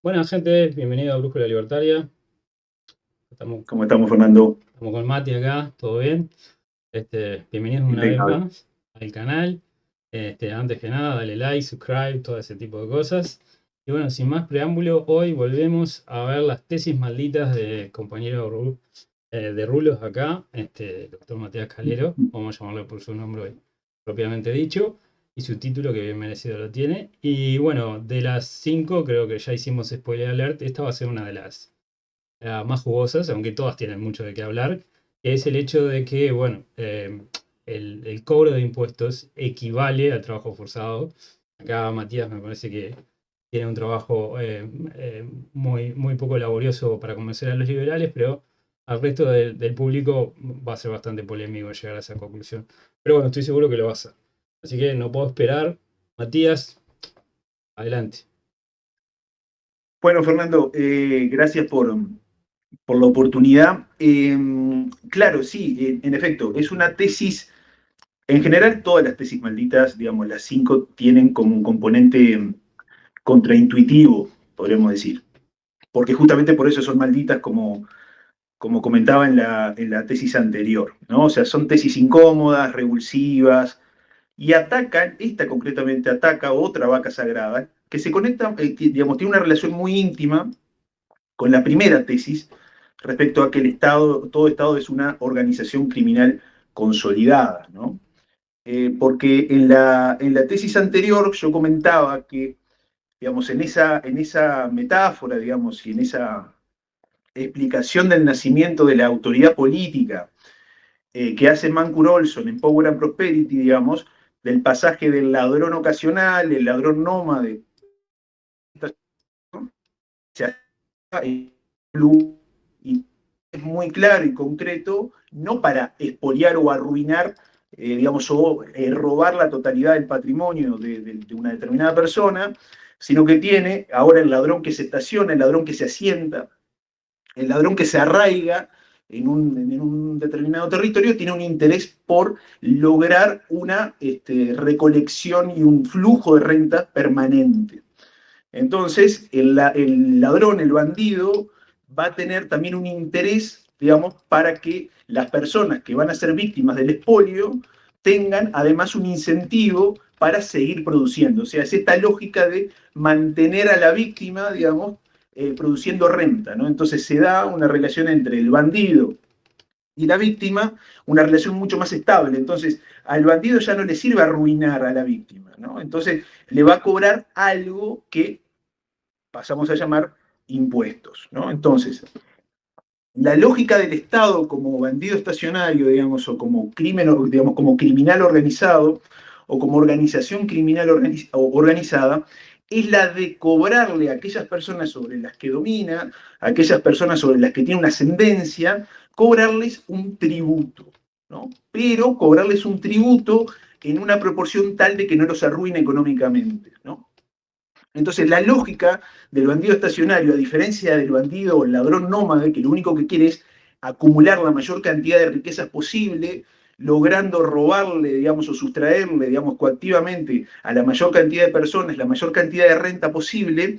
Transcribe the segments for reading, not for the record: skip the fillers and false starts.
Buenas gente, bienvenido a Brújula Libertaria. Estamos, ¿Cómo estamos, Fernando? estamos con Mati acá, ¿todo bien? Bienvenidos una vez Impecable. más al canal. Antes que nada, dale like, subscribe, todo ese tipo de cosas. Y bueno, sin más preámbulo, hoy volvemos a ver las tesis malditas de compañero de Rulos acá, doctor Matías Calero, vamos a llamarle por su nombre propiamente dicho, y su título que bien merecido lo tiene. Y bueno, de las cinco creo que ya hicimos spoiler alert, esta va a ser una de las más jugosas, aunque todas tienen mucho de qué hablar, que es el hecho de que, bueno, el cobro de impuestos equivale al trabajo forzado. Acá Matías me parece que tiene un trabajo muy poco laborioso para convencer a los liberales, pero al resto del público va a ser bastante polémico llegar a esa conclusión. Pero bueno, estoy seguro que lo va a hacer. Así que no puedo esperar. Matías, adelante. Bueno, Fernando, gracias por la oportunidad. Claro, sí, en efecto, es una tesis, en general todas las tesis malditas, digamos, las cinco tienen como un componente contraintuitivo, podríamos decir, porque justamente por eso son malditas como comentaba en la tesis anterior, ¿no? O sea, son tesis incómodas, revulsivas, y atacan, esta concretamente ataca otra vaca sagrada, que se conecta, digamos, tiene una relación muy íntima con la primera tesis respecto a que el Estado, todo Estado es una organización criminal consolidada, ¿no? Porque en la tesis anterior yo comentaba que, digamos, en esa metáfora, digamos, y en esa explicación del nacimiento de la autoridad política que hace Mancur Olson en Power and Prosperity, digamos, del pasaje del ladrón ocasional, el ladrón nómade, y es muy claro y concreto, no para expoliar o arruinar, digamos, o robar la totalidad del patrimonio de una determinada persona, sino que tiene ahora el ladrón que se estaciona, el ladrón que se asienta, el ladrón que se arraiga en un determinado territorio tiene un interés por lograr una recolección y un flujo de renta permanente. Entonces, el ladrón, el bandido, va a tener también un interés, digamos, para que las personas que van a ser víctimas del expolio tengan además un incentivo para seguir produciendo. O sea, es esta lógica de mantener a la víctima, digamos, produciendo renta, ¿no? Entonces se da una relación entre el bandido y la víctima, una relación mucho más estable. Entonces, al bandido ya no le sirve arruinar a la víctima, ¿no? Entonces, le va a cobrar algo que pasamos a llamar impuestos, ¿no? Entonces, la lógica del Estado como bandido estacionario, digamos, o como crimen, digamos, como criminal organizado, o como organización criminal organizada, es la de cobrarle a aquellas personas sobre las que domina, a aquellas personas sobre las que tiene una ascendencia, cobrarles un tributo, ¿no? Pero cobrarles un tributo en una proporción tal de que no los arruine económicamente, ¿no? Entonces, la lógica del bandido estacionario, a diferencia del bandido o el ladrón nómade, que lo único que quiere es acumular la mayor cantidad de riquezas posible, logrando robarle, digamos, o sustraerle, digamos, coactivamente a la mayor cantidad de personas, la mayor cantidad de renta posible,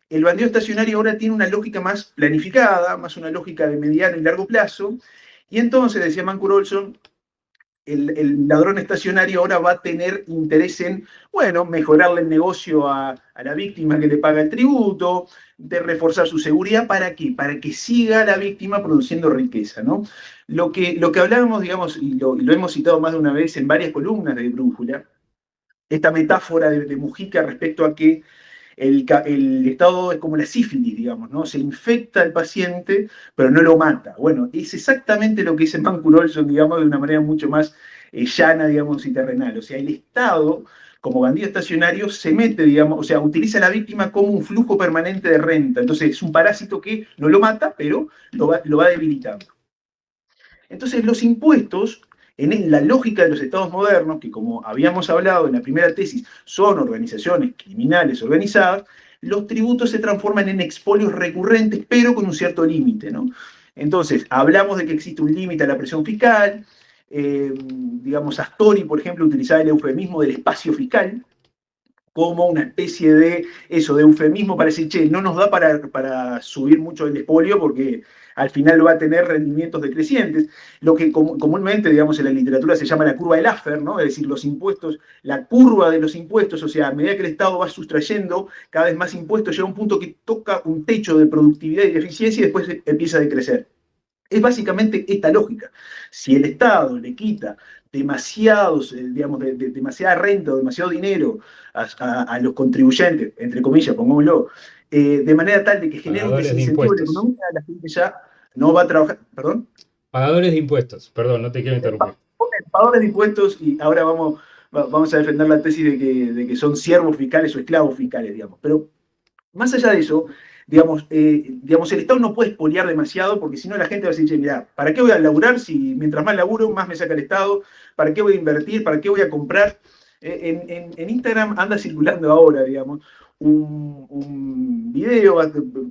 el bandido estacionario ahora tiene una lógica más planificada, más una lógica de mediano y largo plazo, y entonces, decía Mancur Olson, el ladrón estacionario ahora va a tener interés en, bueno, mejorarle el negocio a la víctima que le paga el tributo, de reforzar su seguridad, ¿para qué? Para que siga la víctima produciendo riqueza, ¿no? Lo que hablábamos, digamos, y lo hemos citado más de una vez en varias columnas de Brújula, esta metáfora de Mujica respecto a que el estado es como la sífilis, digamos, ¿no? Se infecta al paciente, pero no lo mata. Bueno, es exactamente lo que dice Mancur Olson, digamos, de una manera mucho más llana, digamos, y terrenal. O sea, el Estado, como bandido estacionario, se mete, digamos, o sea, utiliza a la víctima como un flujo permanente de renta. Entonces, es un parásito que no lo mata, pero lo va debilitando. Entonces, los impuestos, en la lógica de los estados modernos, que como habíamos hablado en la primera tesis, son organizaciones criminales organizadas, los tributos se transforman en expolios recurrentes, pero con un cierto límite, ¿no? Entonces, hablamos de que existe un límite a la presión fiscal, digamos, Astori, por ejemplo, utilizaba el eufemismo del espacio fiscal, como una especie de eso, de eufemismo para decir, che, no nos da para subir mucho el espolio porque al final va a tener rendimientos decrecientes. Lo que comúnmente, digamos, en la literatura se llama la curva de Laffer, ¿no? Es decir, los impuestos, la curva de los impuestos, o sea, a medida que el Estado va sustrayendo cada vez más impuestos, llega a un punto que toca un techo de productividad y de eficiencia y después empieza a decrecer. Es básicamente esta lógica. Si el Estado le quita demasiados, digamos, demasiada renta o demasiado dinero a los contribuyentes, entre comillas, pongámoslo, de manera tal de que genera un Pagadores de desincentivo en la impuestos. economía, la gente ya no va a trabajar. ¿Perdón? Pagadores de impuestos. Perdón, no te quiero interrumpir. Pagadores de impuestos y ahora vamos a defender la tesis de que son siervos fiscales o esclavos fiscales, digamos. Pero más allá de eso, digamos, el Estado no puede expoliar demasiado porque si no la gente va a decir, mira, ¿para qué voy a laburar si mientras más laburo, más me saca el Estado? ¿Para qué voy a invertir? ¿Para qué voy a comprar? En Instagram anda circulando ahora, digamos, un video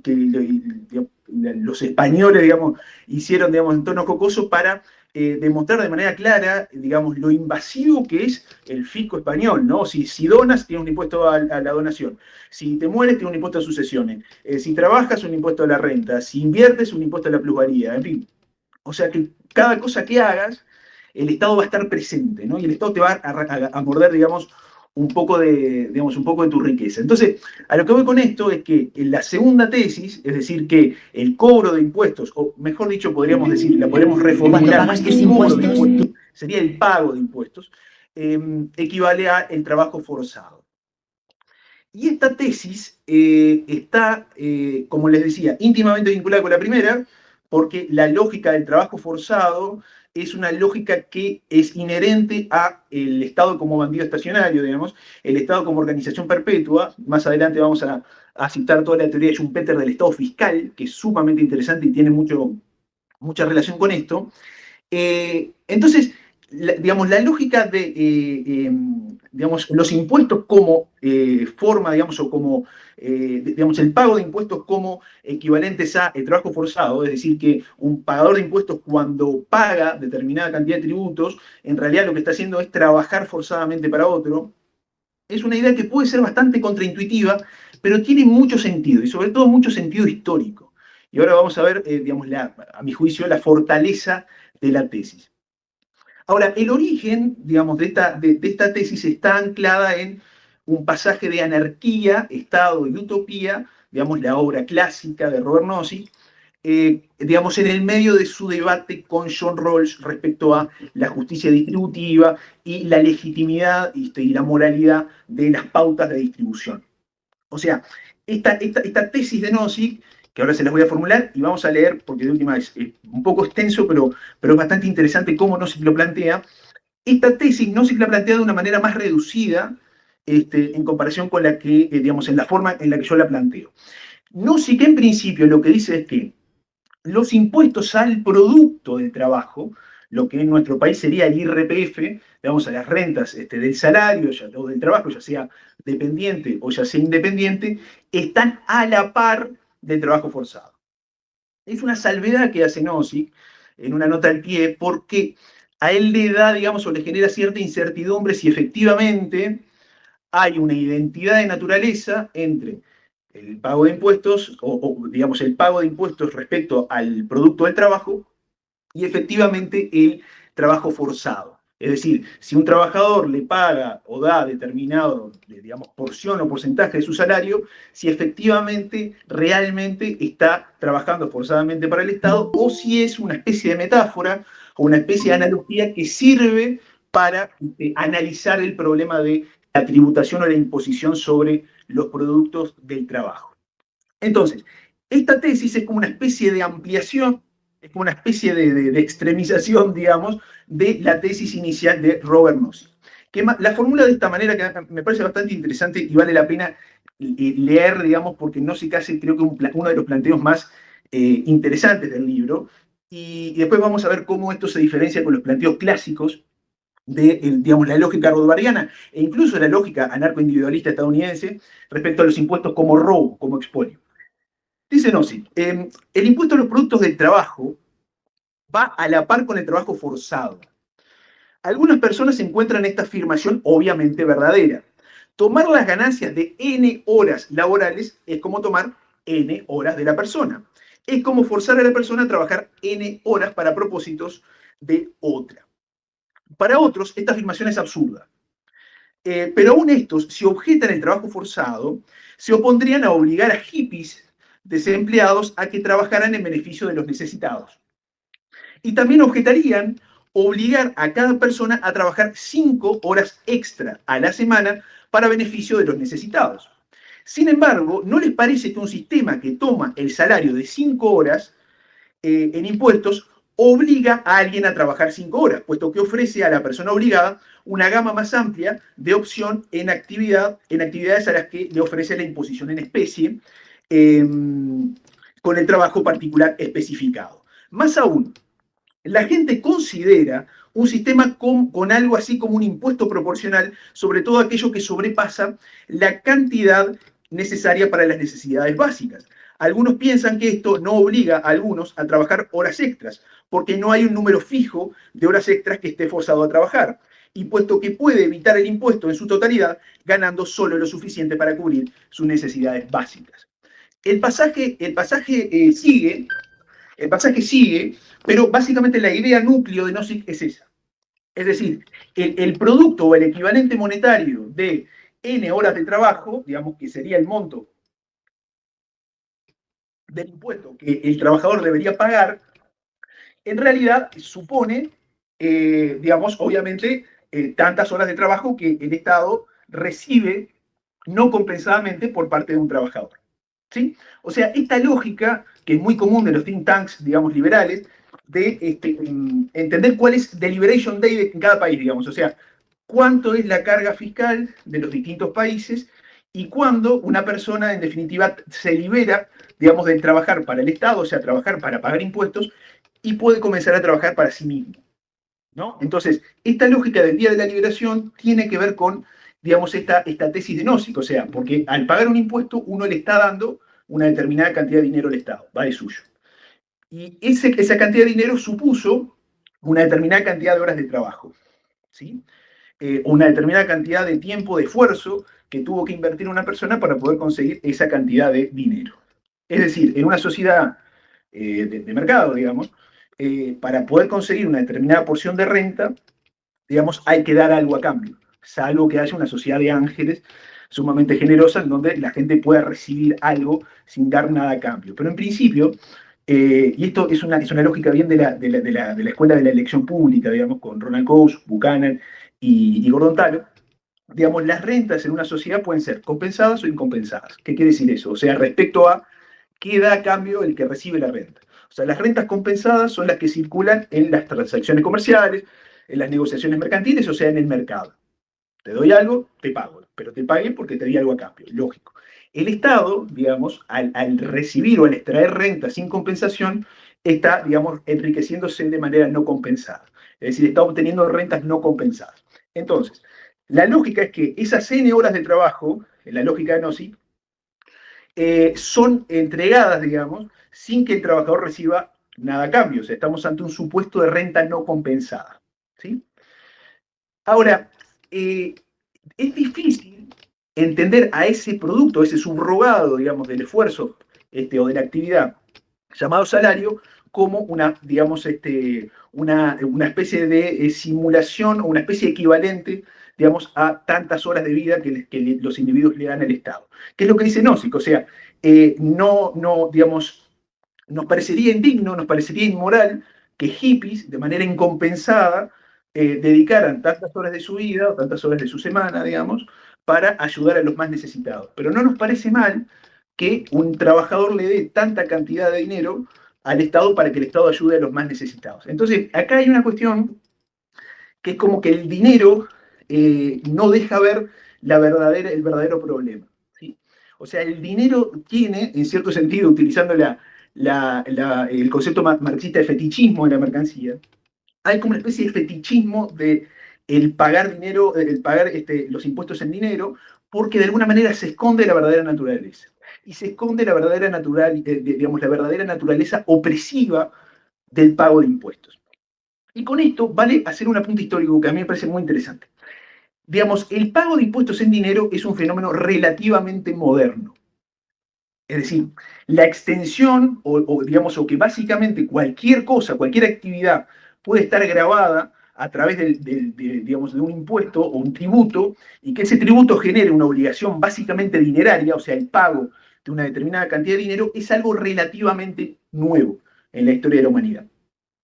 que los españoles, digamos, hicieron, digamos, en tono jocoso para demostrar de manera clara, digamos, lo invasivo que es el fisco español, ¿no? Si donas, tienes un impuesto a la donación. Si te mueres, tienes un impuesto a sucesiones. Si trabajas, un impuesto a la renta. Si inviertes, un impuesto a la plusvalía. En fin, o sea que cada cosa que hagas, el Estado va a estar presente, ¿no? Y el Estado te va a morder, digamos, un poco de tu riqueza. Entonces, a lo que voy con esto es que en la segunda tesis, es decir, que el cobro de impuestos, o mejor dicho, podríamos decir, la podemos reformular, más que el cobro de impuestos, sería el pago de impuestos, equivale a el trabajo forzado. Y esta tesis está, como les decía, íntimamente vinculada con la primera, porque la lógica del trabajo forzado es una lógica que es inherente al Estado como bandido estacionario, digamos, el Estado como organización perpetua. Más adelante vamos a citar toda la teoría de Schumpeter del Estado fiscal, que es sumamente interesante y tiene mucha relación con esto. Entonces, digamos, la lógica de, digamos, los impuestos como forma, digamos, o como, digamos, el pago de impuestos como equivalentes a el trabajo forzado, es decir, que un pagador de impuestos cuando paga determinada cantidad de tributos, en realidad lo que está haciendo es trabajar forzadamente para otro, es una idea que puede ser bastante contraintuitiva, pero tiene mucho sentido, y sobre todo mucho sentido histórico. Y ahora vamos a ver, digamos, a mi juicio, la fortaleza de la tesis. Ahora, el origen, digamos, de esta tesis está anclada en un pasaje de Anarquía, Estado y Utopía, digamos, la obra clásica de Robert Nozick, digamos, en el medio de su debate con John Rawls respecto a la justicia distributiva y la legitimidad y la moralidad de las pautas de distribución. O sea, esta tesis de Nozick, que ahora se las voy a formular y vamos a leer, porque de última es un poco extenso, pero es bastante interesante cómo Nozick lo plantea. Esta tesis Nozick la plantea de una manera más reducida en comparación con la que, digamos, en la forma en la que yo la planteo. Nozick en principio lo que dice es que los impuestos al producto del trabajo, lo que en nuestro país sería el IRPF, digamos, a las rentas del salario o del trabajo, ya sea dependiente o ya sea independiente, están a la par del trabajo forzado. Es una salvedad que hace Nozick en una nota al pie porque a él le da, digamos, o le genera cierta incertidumbre si efectivamente hay una identidad de naturaleza entre el pago de impuestos, digamos, el pago de impuestos respecto al producto del trabajo y efectivamente el trabajo forzado. Es decir, si un trabajador le paga o da determinado, digamos, porción o porcentaje de su salario, si efectivamente, realmente está trabajando forzadamente para el Estado o si es una especie de metáfora o una especie de analogía que sirve para analizar el problema de la tributación o la imposición sobre los productos del trabajo. Entonces, esta tesis es como una especie de ampliación, es como una especie de extremización, digamos, de la tesis inicial de Robert Nozick. Que la formula de esta manera que me parece bastante interesante y vale la pena leer, digamos, porque Nozick hace, creo que uno de los planteos más interesantes del libro. Y después vamos a ver cómo esto se diferencia con los planteos clásicos de, digamos, la lógica rodbariana e incluso la lógica anarcoindividualista estadounidense respecto a los impuestos como robo, como expolio. Dice Nozick, el impuesto a los productos del trabajo va a la par con el trabajo forzado. Algunas personas encuentran esta afirmación obviamente verdadera. Tomar las ganancias de N horas laborales es como tomar N horas de la persona. Es como forzar a la persona a trabajar N horas para propósitos de otra. Para otros, esta afirmación es absurda. Pero aún estos, si objetan el trabajo forzado, se opondrían a obligar a hippies desempleados a que trabajaran en beneficio de los necesitados. Y también objetarían obligar a cada persona a trabajar 5 horas extra a la semana para beneficio de los necesitados. Sin embargo, ¿no les parece que un sistema que toma el salario de 5 horas en impuestos obliga a alguien a trabajar 5 horas, puesto que ofrece a la persona obligada una gama más amplia de opción en actividades a las que le ofrece la imposición en especie eh, con el trabajo particular especificado? Más aún, la gente considera un sistema con algo así como un impuesto proporcional sobre todo aquello que sobrepasa la cantidad necesaria para las necesidades básicas. Algunos piensan que esto no obliga a algunos a trabajar horas extras, porque no hay un número fijo de horas extras que esté forzado a trabajar, y puesto que puede evitar el impuesto en su totalidad, ganando solo lo suficiente para cubrir sus necesidades básicas. El pasaje sigue, pero básicamente la idea núcleo de Nozick es esa. Es decir, el producto o el equivalente monetario de N horas de trabajo, digamos que sería el monto del impuesto que el trabajador debería pagar, en realidad supone, digamos, obviamente, tantas horas de trabajo que el Estado recibe no compensadamente por parte de un trabajador. ¿Sí? O sea, esta lógica, que es muy común de los think tanks, digamos, liberales, de entender cuál es Deliberation Day en cada país, digamos, o sea, cuánto es la carga fiscal de los distintos países y cuándo una persona, en definitiva, se libera, digamos, de trabajar para el Estado, o sea, trabajar para pagar impuestos, y puede comenzar a trabajar para sí mismo. ¿No? Entonces, esta lógica del Día de la Liberación tiene que ver con, digamos, esta tesis de Nozick, o sea, porque al pagar un impuesto uno le está dando una determinada cantidad de dinero al Estado, va de suyo. Y esa cantidad de dinero supuso una determinada cantidad de horas de trabajo, ¿sí? Una determinada cantidad de tiempo, de esfuerzo que tuvo que invertir una persona para poder conseguir esa cantidad de dinero. Es decir, en una sociedad de mercado, digamos, para poder conseguir una determinada porción de renta, digamos, hay que dar algo a cambio, salvo que haya una sociedad de ángeles sumamente generosa en donde la gente pueda recibir algo sin dar nada a cambio. Pero en principio, y esto es una lógica bien de la escuela de la elección pública, digamos, con Ronald Coase, Buchanan y Gordon Talo, digamos, las rentas en una sociedad pueden ser compensadas o incompensadas. ¿Qué quiere decir eso? O sea, respecto a qué da a cambio el que recibe la renta. O sea, las rentas compensadas son las que circulan en las transacciones comerciales, en las negociaciones mercantiles, o sea, en el mercado. Te doy algo, te pago, pero te pagué porque te di algo a cambio, lógico. El Estado, digamos, al recibir o al extraer renta sin compensación, está, digamos, enriqueciéndose de manera no compensada. Es decir, está obteniendo rentas no compensadas. Entonces, la lógica es que esas N horas de trabajo, en la lógica de Nozick, son entregadas, digamos, sin que el trabajador reciba nada a cambio. O sea, estamos ante un supuesto de renta no compensada. ¿Sí? Ahora, es difícil entender a ese producto, ese subrogado, digamos, del esfuerzo o de la actividad llamado salario, como una, digamos, una especie de simulación o una especie de equivalente, digamos, a tantas horas de vida que los individuos le dan al Estado. ¿Qué es lo que dice Nozick? O sea, digamos, nos parecería indigno, nos parecería inmoral que hippies, de manera incompensada, dedicaran tantas horas de su vida o tantas horas de su semana, digamos, para ayudar a los más necesitados. Pero no nos parece mal que un trabajador le dé tanta cantidad de dinero al Estado para que el Estado ayude a los más necesitados. Entonces, acá hay una cuestión que es como que el dinero no deja ver el verdadero problema. ¿Sí? O sea, el dinero tiene, en cierto sentido, utilizando el concepto marxista de fetichismo de la mercancía, hay como una especie de fetichismo de el pagar dinero, el pagar los impuestos en dinero, porque de alguna manera se esconde la verdadera naturaleza. Y se esconde digamos, la verdadera naturaleza opresiva del pago de impuestos. Y con esto vale hacer un apunte histórico que a mí me parece muy interesante. digamos, el pago de impuestos en dinero es un fenómeno relativamente moderno. Es decir, la extensión, digamos, o que básicamente cualquier cosa, cualquier actividad puede estar grabada a través digamos, de un impuesto o un tributo, y que ese tributo genere una obligación básicamente dineraria, o sea, el pago de una determinada cantidad de dinero, es algo relativamente nuevo en la historia de la humanidad.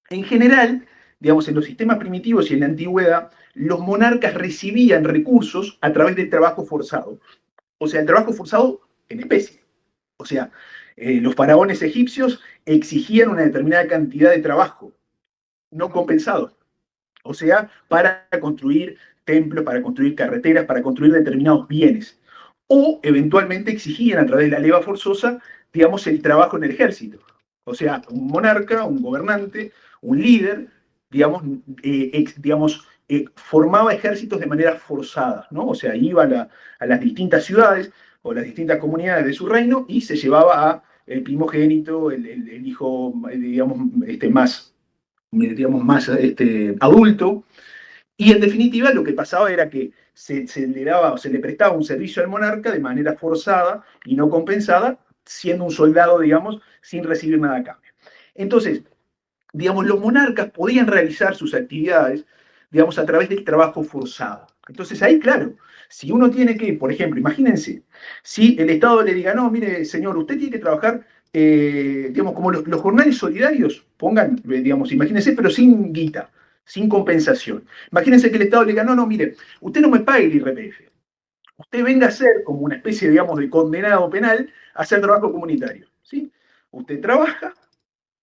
En general, digamos, en los sistemas primitivos y en la antigüedad, los monarcas recibían recursos a través del trabajo forzado. O sea, el trabajo forzado en especie. O sea, los faraones egipcios exigían una determinada cantidad de trabajo no compensado. O sea, para construir templos, para construir carreteras, para construir determinados bienes. O eventualmente exigían a través de la leva forzosa, digamos, el trabajo en el ejército. O sea, un monarca, un gobernante, un líder, digamos, formaba ejércitos de manera forzada, ¿no? O sea, iba a las distintas ciudades o las distintas comunidades de su reino y se llevaba a el primogénito, el hijo, digamos, más adulto, y en definitiva lo que pasaba era que se le daba o se le prestaba un servicio al monarca de manera forzada y no compensada, siendo un soldado, digamos, sin recibir nada a cambio. Entonces, digamos, los monarcas podían realizar sus actividades, digamos, a través del trabajo forzado. Entonces ahí, claro, si uno tiene que, por ejemplo, imagínense, si el Estado le diga, no, mire, señor, usted tiene que trabajar, digamos, como los jornales solidarios, pongan, digamos, imagínense, pero sin guita, sin compensación. Imagínense que el Estado le diga, no, no, mire, usted no me pague el IRPF, usted venga a ser como una especie, digamos, de condenado penal a hacer trabajo comunitario, ¿sí? Usted trabaja,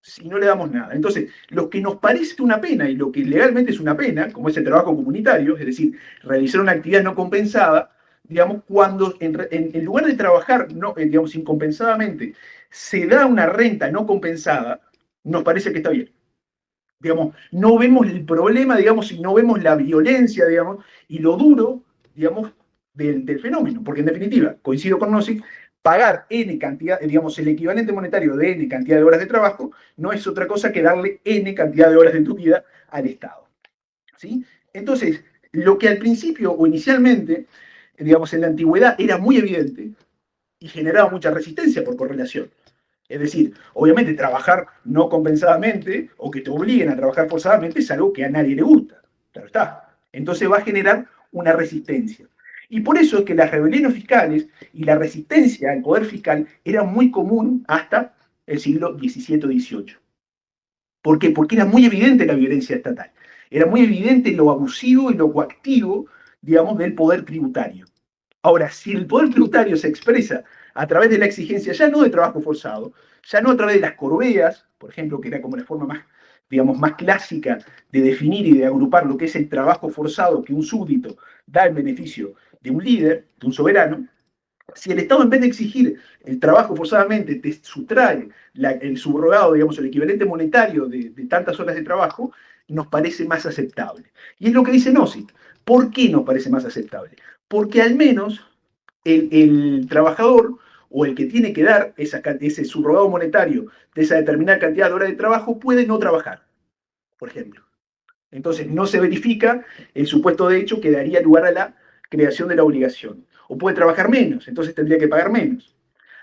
si no le damos nada. Entonces, lo que nos parece una pena y lo que legalmente es una pena, como es el trabajo comunitario, es decir, realizar una actividad no compensada, digamos, cuando en lugar de trabajar, no, digamos, incompensadamente, se da una renta no compensada, nos parece que está bien. Digamos, no vemos el problema, digamos, y no vemos la violencia, digamos, y lo duro, digamos, del fenómeno. Porque en definitiva, coincido con Nozick, pagar N cantidad, digamos, el equivalente monetario de N cantidad de horas de trabajo no es otra cosa que darle N cantidad de horas de tu vida al Estado. ¿Sí? Entonces, lo que al principio o inicialmente, digamos, en la antigüedad era muy evidente y generaba mucha resistencia por correlación. Es decir, obviamente trabajar no compensadamente o que te obliguen a trabajar forzadamente es algo que a nadie le gusta. Claro está. Entonces va a generar una resistencia. Y por eso es que las rebeliones fiscales y la resistencia al poder fiscal era muy común hasta el siglo XVII o XVIII. ¿Por qué? Porque era muy evidente la violencia estatal. Era muy evidente lo abusivo y lo coactivo, digamos, del poder tributario. Ahora, si el poder tributario se expresa a través de la exigencia ya no de trabajo forzado, ya no a través de las corbeas, por ejemplo, que era como la forma más, digamos, más clásica de definir y de agrupar lo que es el trabajo forzado que un súbdito da en beneficio de un líder, de un soberano, si el Estado en vez de exigir el trabajo forzadamente te sustrae el subrogado, digamos, el equivalente monetario de tantas horas de trabajo, nos parece más aceptable. Y es lo que dice Nozick. ¿Por qué nos parece más aceptable? Porque al menos el trabajador o el que tiene que dar ese subrogado monetario de esa determinada cantidad de horas de trabajo puede no trabajar, por ejemplo. Entonces no se verifica el supuesto de hecho que daría lugar a la creación de la obligación. O puede trabajar menos, entonces tendría que pagar menos.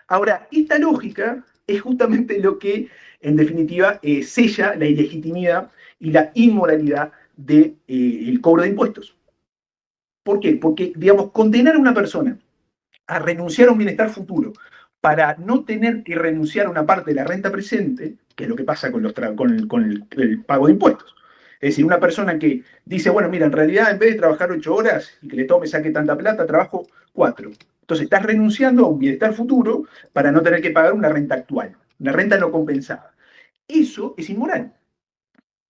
Ahora, esta lógica es justamente lo que, en definitiva, sella la ilegitimidad y la inmoralidad del cobro de impuestos. ¿Por qué? Porque, digamos, condenar a una persona a renunciar a un bienestar futuro para no tener que renunciar a una parte de la renta presente, que es lo que pasa con el pago de impuestos. Es decir, una persona que dice, bueno, mira, en realidad en vez de trabajar 8 horas y que le tome saque tanta plata, trabajo 4. Entonces estás renunciando a un bienestar futuro para no tener que pagar una renta actual, una renta no compensada. Eso es inmoral.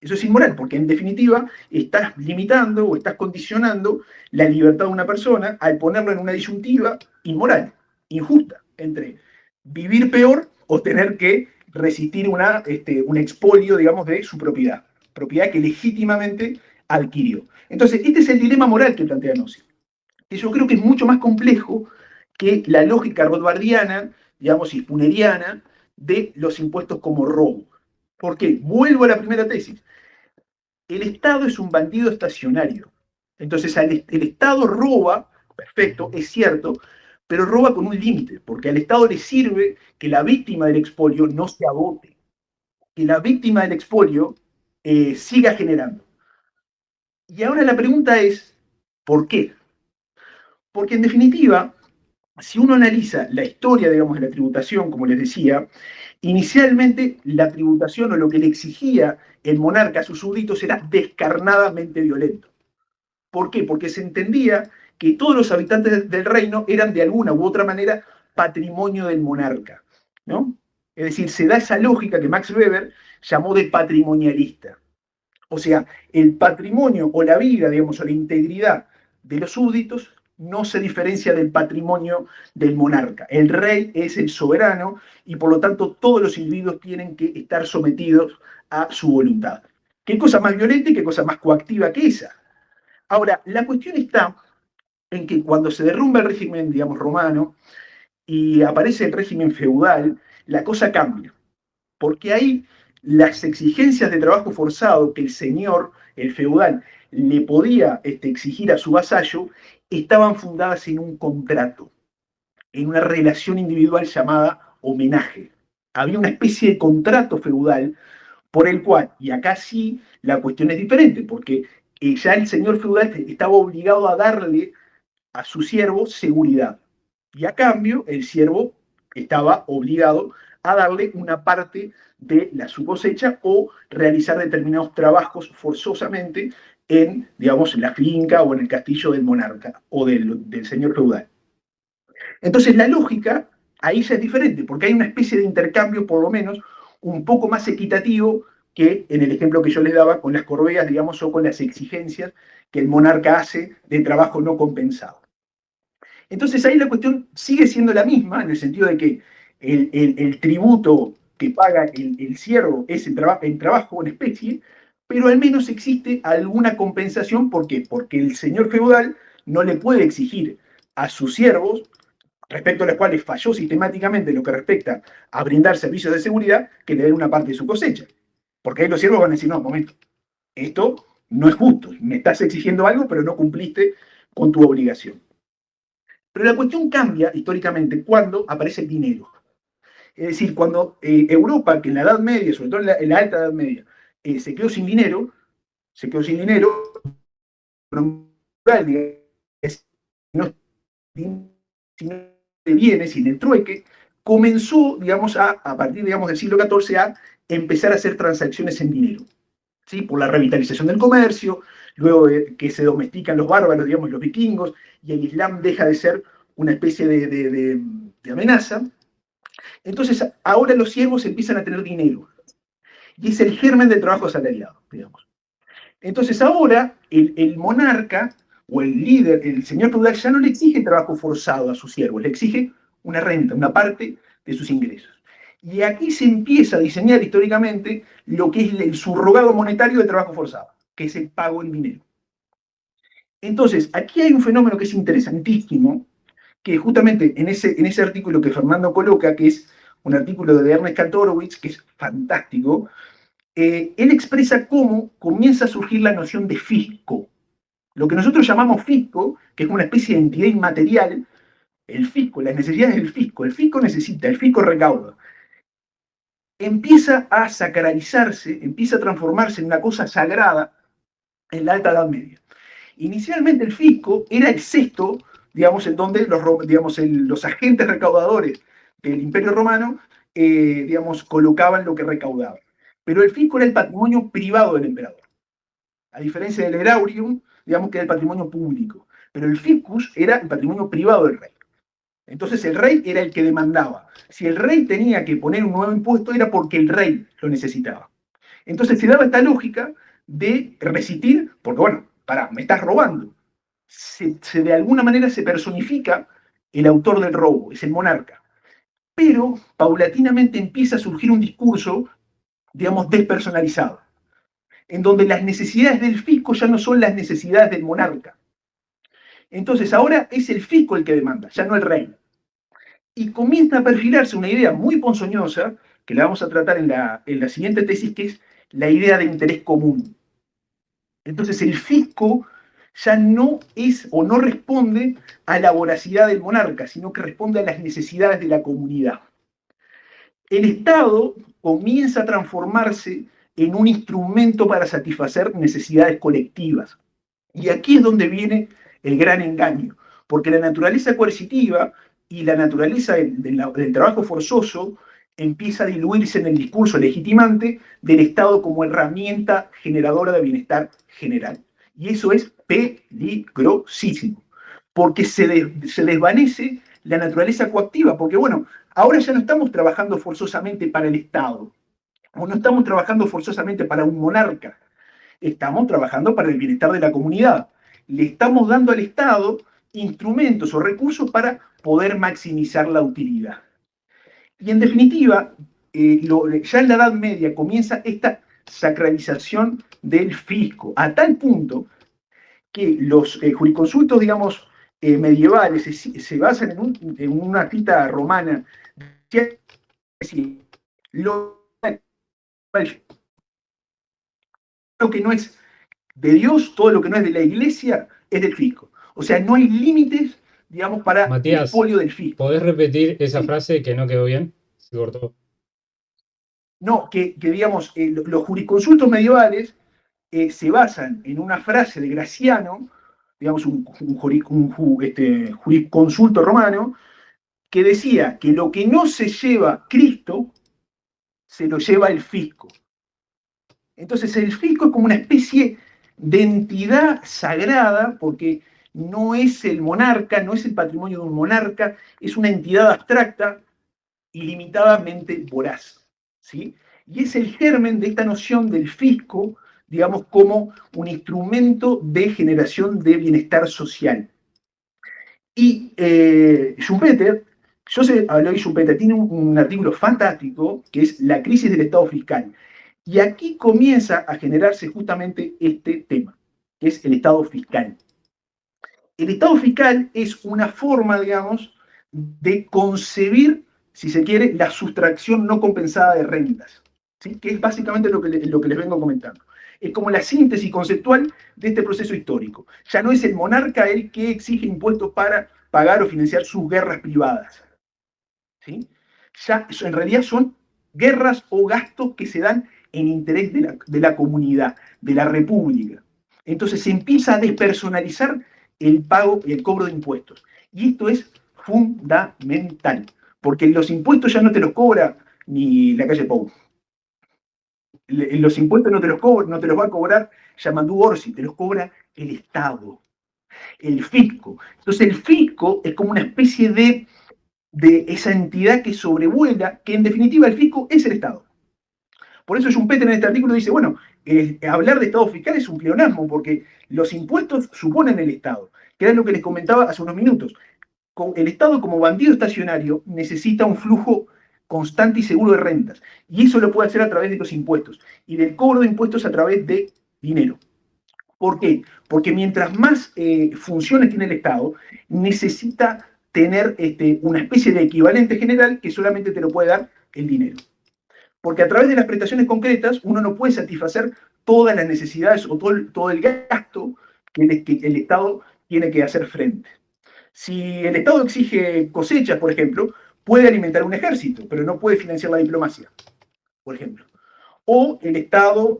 Eso es inmoral, porque en definitiva estás limitando o estás condicionando la libertad de una persona al ponerlo en una disyuntiva inmoral, injusta, entre vivir peor o tener que resistir un expolio, digamos, de su propiedad, propiedad que legítimamente adquirió. Entonces, este es el dilema moral que plantea Nozick, que yo creo que es mucho más complejo que la lógica rothbardiana, digamos, y spuneriana, de los impuestos como robo. ¿Por qué? Vuelvo a la primera tesis. El Estado es un bandido estacionario. Entonces el Estado roba, perfecto, es cierto, pero roba con un límite, porque al Estado le sirve que la víctima del expolio no se agote, que la víctima del expolio siga generando. Y ahora la pregunta es, ¿por qué? Porque en definitiva, si uno analiza la historia, digamos, de la tributación, como les decía, inicialmente la tributación o lo que le exigía el monarca a sus súbditos era descarnadamente violento. ¿Por qué? Porque se entendía que todos los habitantes del reino eran de alguna u otra manera patrimonio del monarca, ¿no? Es decir, se da esa lógica que Max Weber llamó de patrimonialista. O sea, el patrimonio o la vida, digamos, o la integridad de los súbditos no se diferencia del patrimonio del monarca. El rey es el soberano y por lo tanto todos los individuos tienen que estar sometidos a su voluntad. ¿Qué cosa más violenta y qué cosa más coactiva que esa? Ahora, la cuestión está en que cuando se derrumba el régimen, digamos, romano y aparece el régimen feudal, la cosa cambia, porque ahí las exigencias de trabajo forzado que el señor, el feudal, le podía exigir a su vasallo, estaban fundadas en un contrato, en una relación individual llamada homenaje. Había una especie de contrato feudal por el cual, y acá sí la cuestión es diferente, porque ya el señor feudal estaba obligado a darle a su siervo seguridad. Y a cambio, el siervo estaba obligado a darle una parte de su cosecha o realizar determinados trabajos forzosamente en, digamos, la finca o en el castillo del monarca o del señor feudal. Entonces, la lógica ahí ya es diferente, porque hay una especie de intercambio, por lo menos, un poco más equitativo que en el ejemplo que yo les daba con las corbeas, digamos, o con las exigencias que el monarca hace de trabajo no compensado. Entonces ahí la cuestión sigue siendo la misma, en el sentido de que el tributo que paga el siervo es el trabajo en especie, pero al menos existe alguna compensación. ¿Por qué? Porque el señor feudal no le puede exigir a sus siervos, respecto a los cuales falló sistemáticamente en lo que respecta a brindar servicios de seguridad, que le den una parte de su cosecha. Porque ahí los siervos van a decir, no, momento, esto no es justo, me estás exigiendo algo, pero no cumpliste con tu obligación. Pero la cuestión cambia históricamente cuando aparece el dinero. Es decir, cuando Europa, que en la Edad Media, sobre todo en la Alta Edad Media, se quedó sin dinero, no, sino de bienes, sin el trueque, comenzó, digamos, a partir, digamos, del siglo XIV a empezar a hacer transacciones en dinero. ¿Sí? Por la revitalización del comercio, luego de que se domestican los bárbaros, digamos, los vikingos, y el Islam deja de ser una especie de amenaza. Entonces, ahora los siervos empiezan a tener dinero, y es el germen del trabajo asalariado, digamos. Entonces, ahora el monarca o el líder, el señor feudal, ya no le exige trabajo forzado a sus siervos, le exige una renta, una parte de sus ingresos. Y aquí se empieza a diseñar históricamente lo que es el subrogado monetario del trabajo forzado, que es el pago en dinero. Entonces, aquí hay un fenómeno que es interesantísimo, que justamente en ese artículo que Fernando coloca, que es un artículo de Ernest Kantorowicz, que es fantástico, él expresa cómo comienza a surgir la noción de fisco. Lo que nosotros llamamos fisco, que es una especie de entidad inmaterial, el fisco, las necesidades del fisco, el fisco necesita, el fisco recauda, empieza a sacralizarse, empieza a transformarse en una cosa sagrada en la Alta Edad Media. Inicialmente el fisco era el cesto, digamos, en donde los agentes recaudadores del Imperio Romano, digamos, colocaban lo que recaudaban. Pero el fisco era el patrimonio privado del emperador. A diferencia del eraurium, digamos que era el patrimonio público. Pero el fiscus era el patrimonio privado del rey. Entonces el rey era el que demandaba. Si el rey tenía que poner un nuevo impuesto era porque el rey lo necesitaba. Entonces se daba esta lógica de resistir, porque bueno, me estás robando. De alguna manera se personifica el autor del robo, es el monarca. Pero paulatinamente empieza a surgir un discurso, digamos, despersonalizado, en donde las necesidades del fisco ya no son las necesidades del monarca. Entonces ahora es el fisco el que demanda, ya no el rey. Y comienza a perfilarse una idea muy ponzoñosa, que la vamos a tratar en la siguiente tesis, que es la idea de interés común. Entonces el fisco ya no es o no responde a la voracidad del monarca, sino que responde a las necesidades de la comunidad. El Estado comienza a transformarse en un instrumento para satisfacer necesidades colectivas. Y aquí es donde viene el gran engaño, porque la naturaleza coercitiva y la naturaleza del trabajo forzoso empieza a diluirse en el discurso legitimante del Estado como herramienta generadora de bienestar general. Y eso es peligrosísimo, porque se desvanece la naturaleza coactiva, porque bueno, ahora ya no estamos trabajando forzosamente para el Estado, o no estamos trabajando forzosamente para un monarca, estamos trabajando para el bienestar de la comunidad. Le estamos dando al Estado instrumentos o recursos para poder maximizar la utilidad. Y en definitiva, ya en la Edad Media comienza esta sacralización del fisco, a tal punto que los jurisconsultos, digamos, medievales se basan en una cita romana, lo que no es de Dios, todo lo que no es de la iglesia es del fisco. O sea, no hay límites, digamos, para el Matías, expolio del fisco. ¿podés repetir esa Sí. frase que no quedó bien? Se cortó. No, que digamos, los jurisconsultos medievales se basan en una frase de Graciano, digamos, un jurisconsulto romano, que decía que lo que no se lleva Cristo, se lo lleva el fisco. Entonces el fisco es como una especie de entidad sagrada, porque no es el monarca, no es el patrimonio de un monarca, es una entidad abstracta, ilimitadamente voraz, ¿sí? Y es el germen de esta noción del fisco, digamos, como un instrumento de generación de bienestar social. Y Schumpeter, Joseph Alois Schumpeter, tiene un artículo fantástico que es La crisis del Estado fiscal. Y aquí comienza a generarse justamente este tema, que es el Estado fiscal. El Estado fiscal es una forma, digamos, de concebir, si se quiere, la sustracción no compensada de rentas, ¿sí? Que es básicamente lo que les vengo comentando. Es como la síntesis conceptual de este proceso histórico. Ya no es el monarca el que exige impuestos para pagar o financiar sus guerras privadas, ¿sí? Ya en realidad son guerras o gastos que se dan en interés de la comunidad, de la república. Entonces se empieza a despersonalizar el pago y el cobro de impuestos. Y esto es fundamental, porque los impuestos ya no te los cobra ni la calle Pou. Los impuestos no te los va a cobrar Yamandu Orsi, te los cobra el Estado, el fisco. Entonces el fisco es como una especie de esa entidad que sobrevuela, que en definitiva el fisco es el Estado. Por eso Schumpeter en este artículo dice, bueno, hablar de Estado fiscal es un pleonasmo, porque los impuestos suponen el Estado, que era lo que les comentaba hace unos minutos. El Estado, como bandido estacionario, necesita un flujo constante y seguro de rentas, y eso lo puede hacer a través de los impuestos, y del cobro de impuestos a través de dinero. ¿Por qué? Porque mientras más funciones tiene el Estado, necesita tener una especie de equivalente general que solamente te lo puede dar el dinero. Porque a través de las prestaciones concretas uno no puede satisfacer todas las necesidades o todo el gasto que el Estado tiene que hacer frente. Si el Estado exige cosechas, por ejemplo, puede alimentar un ejército, pero no puede financiar la diplomacia, por ejemplo. O el Estado,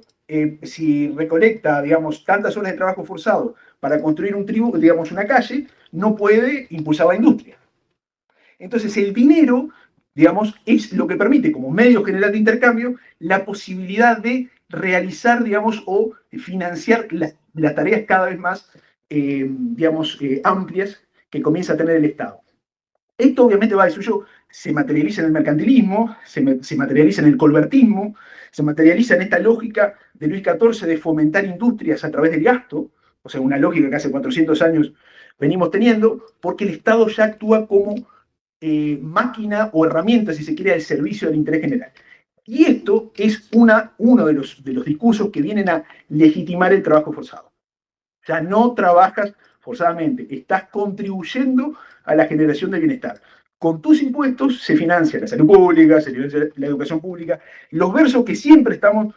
si recolecta, digamos, tantas horas de trabajo forzado para construir digamos, una calle, no puede impulsar la industria. Entonces el dinero, digamos, es lo que permite, como medio general de intercambio, la posibilidad de realizar, digamos, o financiar las tareas cada vez más, digamos, amplias que comienza a tener el Estado. Esto obviamente va de suyo, se materializa en el mercantilismo, se materializa en el colbertismo, se materializa en esta lógica de Luis XIV de fomentar industrias a través del gasto, o sea, una lógica que hace 400 años venimos teniendo, porque el Estado ya actúa como máquina o herramienta, si se quiere, al servicio del interés general. Y esto es uno de los discursos que vienen a legitimar el trabajo forzado. Ya no trabajas forzadamente, estás contribuyendo a la generación de bienestar. Con tus impuestos se financia la salud pública, se financia la educación pública, los versos que siempre estamos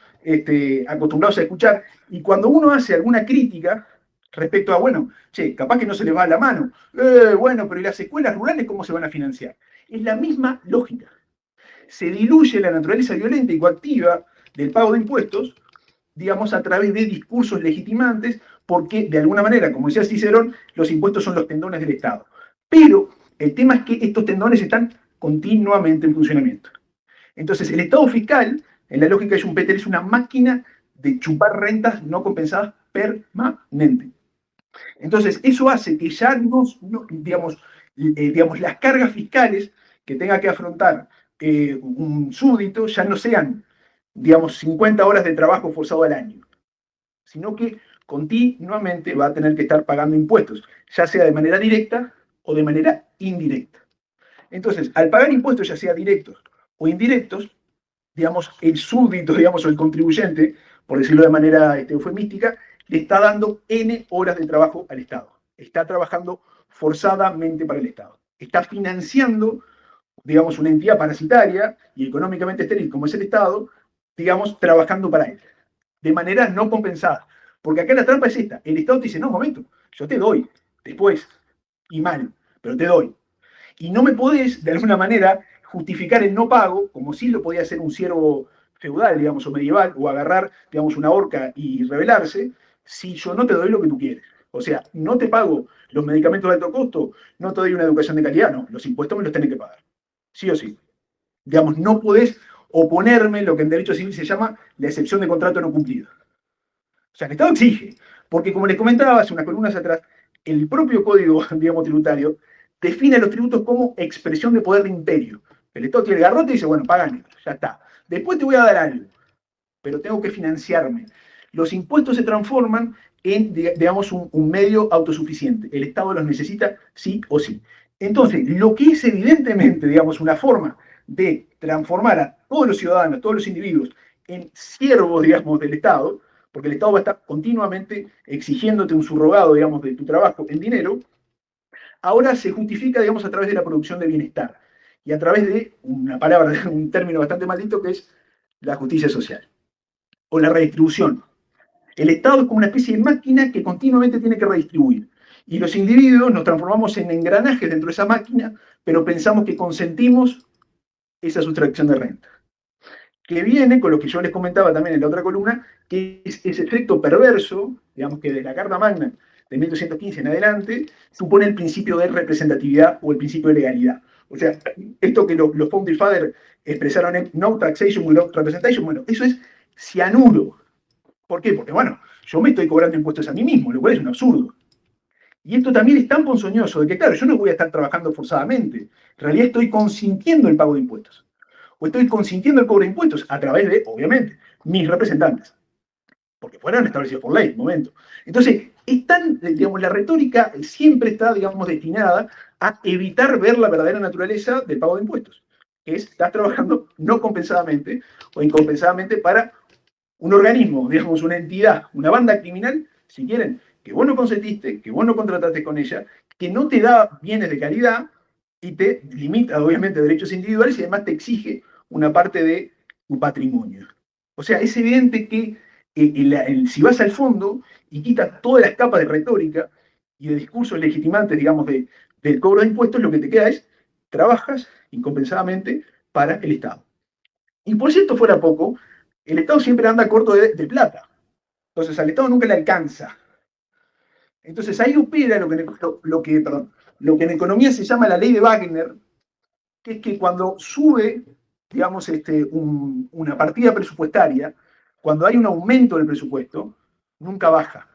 acostumbrados a escuchar, y cuando uno hace alguna crítica respecto a, bueno, che, capaz que no se les va la mano. Bueno, pero ¿y las escuelas rurales cómo se van a financiar? Es la misma lógica. Se diluye la naturaleza violenta y coactiva del pago de impuestos, digamos, a través de discursos legitimantes, porque de alguna manera, como decía Cicerón, los impuestos son los tendones del Estado. Pero el tema es que estos tendones están continuamente en funcionamiento. Entonces, el Estado fiscal, en la lógica de Schumpeter, es una máquina de chupar rentas no compensadas permanente. Entonces, eso hace que ya digamos, las cargas fiscales que tenga que afrontar un súbdito ya no sean, digamos, 50 horas de trabajo forzado al año, sino que continuamente va a tener que estar pagando impuestos, ya sea de manera directa o de manera indirecta. Entonces, al pagar impuestos, ya sea directos o indirectos, digamos, el súbdito, digamos, o el contribuyente, por decirlo de manera eufemística, le está dando N horas de trabajo al Estado. Está trabajando forzadamente para el Estado. Está financiando, digamos, una entidad parasitaria y económicamente estéril como es el Estado, digamos, trabajando para él, de manera no compensada. Porque acá la trampa es esta. El Estado te dice, no, un momento, yo te doy, después, y mal, pero te doy. Y no me podés, de alguna manera, justificar el no pago, como si lo podía hacer un siervo feudal, digamos, o medieval, o agarrar, digamos, una horca y rebelarse, si yo no te doy lo que tú quieres. O sea, no te pago los medicamentos de alto costo, no te doy una educación de calidad, no, los impuestos me los tenés que pagar. Sí o sí. Digamos, no podés oponerme lo que en derecho civil se llama la excepción de contrato no cumplido. O sea, el Estado exige, porque como les comentaba hace unas columnas atrás, el propio código, digamos, tributario define los tributos como expresión de poder de imperio. El Estado tiene el garrote y dice, bueno, pagan, ya está. Después te voy a dar algo, pero tengo que financiarme. Los impuestos se transforman en, digamos, un medio autosuficiente. El Estado los necesita sí o sí. Entonces, lo que es evidentemente, digamos, una forma de transformar a todos los ciudadanos, todos los individuos, en siervos, digamos, del Estado, porque el Estado va a estar continuamente exigiéndote un subrogado, digamos, de tu trabajo en dinero, ahora se justifica, digamos, a través de la producción de bienestar y a través de una palabra, un término bastante maldito que es la justicia social o la redistribución. El Estado es como una especie de máquina que continuamente tiene que redistribuir. Y los individuos nos transformamos en engranajes dentro de esa máquina, pero pensamos que consentimos esa sustracción de renta. Que viene con lo que yo les comentaba también en la otra columna, que es ese efecto perverso, digamos que de la Carta Magna de 1215 en adelante, supone el principio de representatividad o el principio de legalidad. O sea, esto que los Founding Fathers expresaron en no taxation without representation, bueno, eso es cianuro. ¿Por qué? Porque, bueno, yo me estoy cobrando impuestos a mí mismo, lo cual es un absurdo. Y esto también es tan ponzoñoso de que, claro, yo no voy a estar trabajando forzadamente. En realidad estoy consintiendo el pago de impuestos. O estoy consintiendo el cobro de impuestos a través de, obviamente, mis representantes. Porque fueron establecidos por ley, en momento. Entonces, digamos, la retórica siempre está, digamos, destinada a evitar ver la verdadera naturaleza del pago de impuestos. Que es, estás trabajando no compensadamente o incompensadamente para un organismo, digamos, una entidad, una banda criminal, si quieren, que vos no consentiste, que vos no contrataste con ella, que no te da bienes de calidad y te limita, obviamente, derechos individuales y además te exige una parte de tu patrimonio. O sea, es evidente que si vas al fondo y quitas todas las capas de retórica y de discursos legitimantes, digamos, del cobro de impuestos, lo que te queda es trabajas incompensadamente para el Estado. Y por si esto fuera poco, el Estado siempre anda corto de plata. Entonces al Estado nunca le alcanza. Entonces ahí opera lo que en economía se llama la ley de Wagner, que es que cuando sube, digamos, una partida presupuestaria, cuando hay un aumento del presupuesto, nunca baja.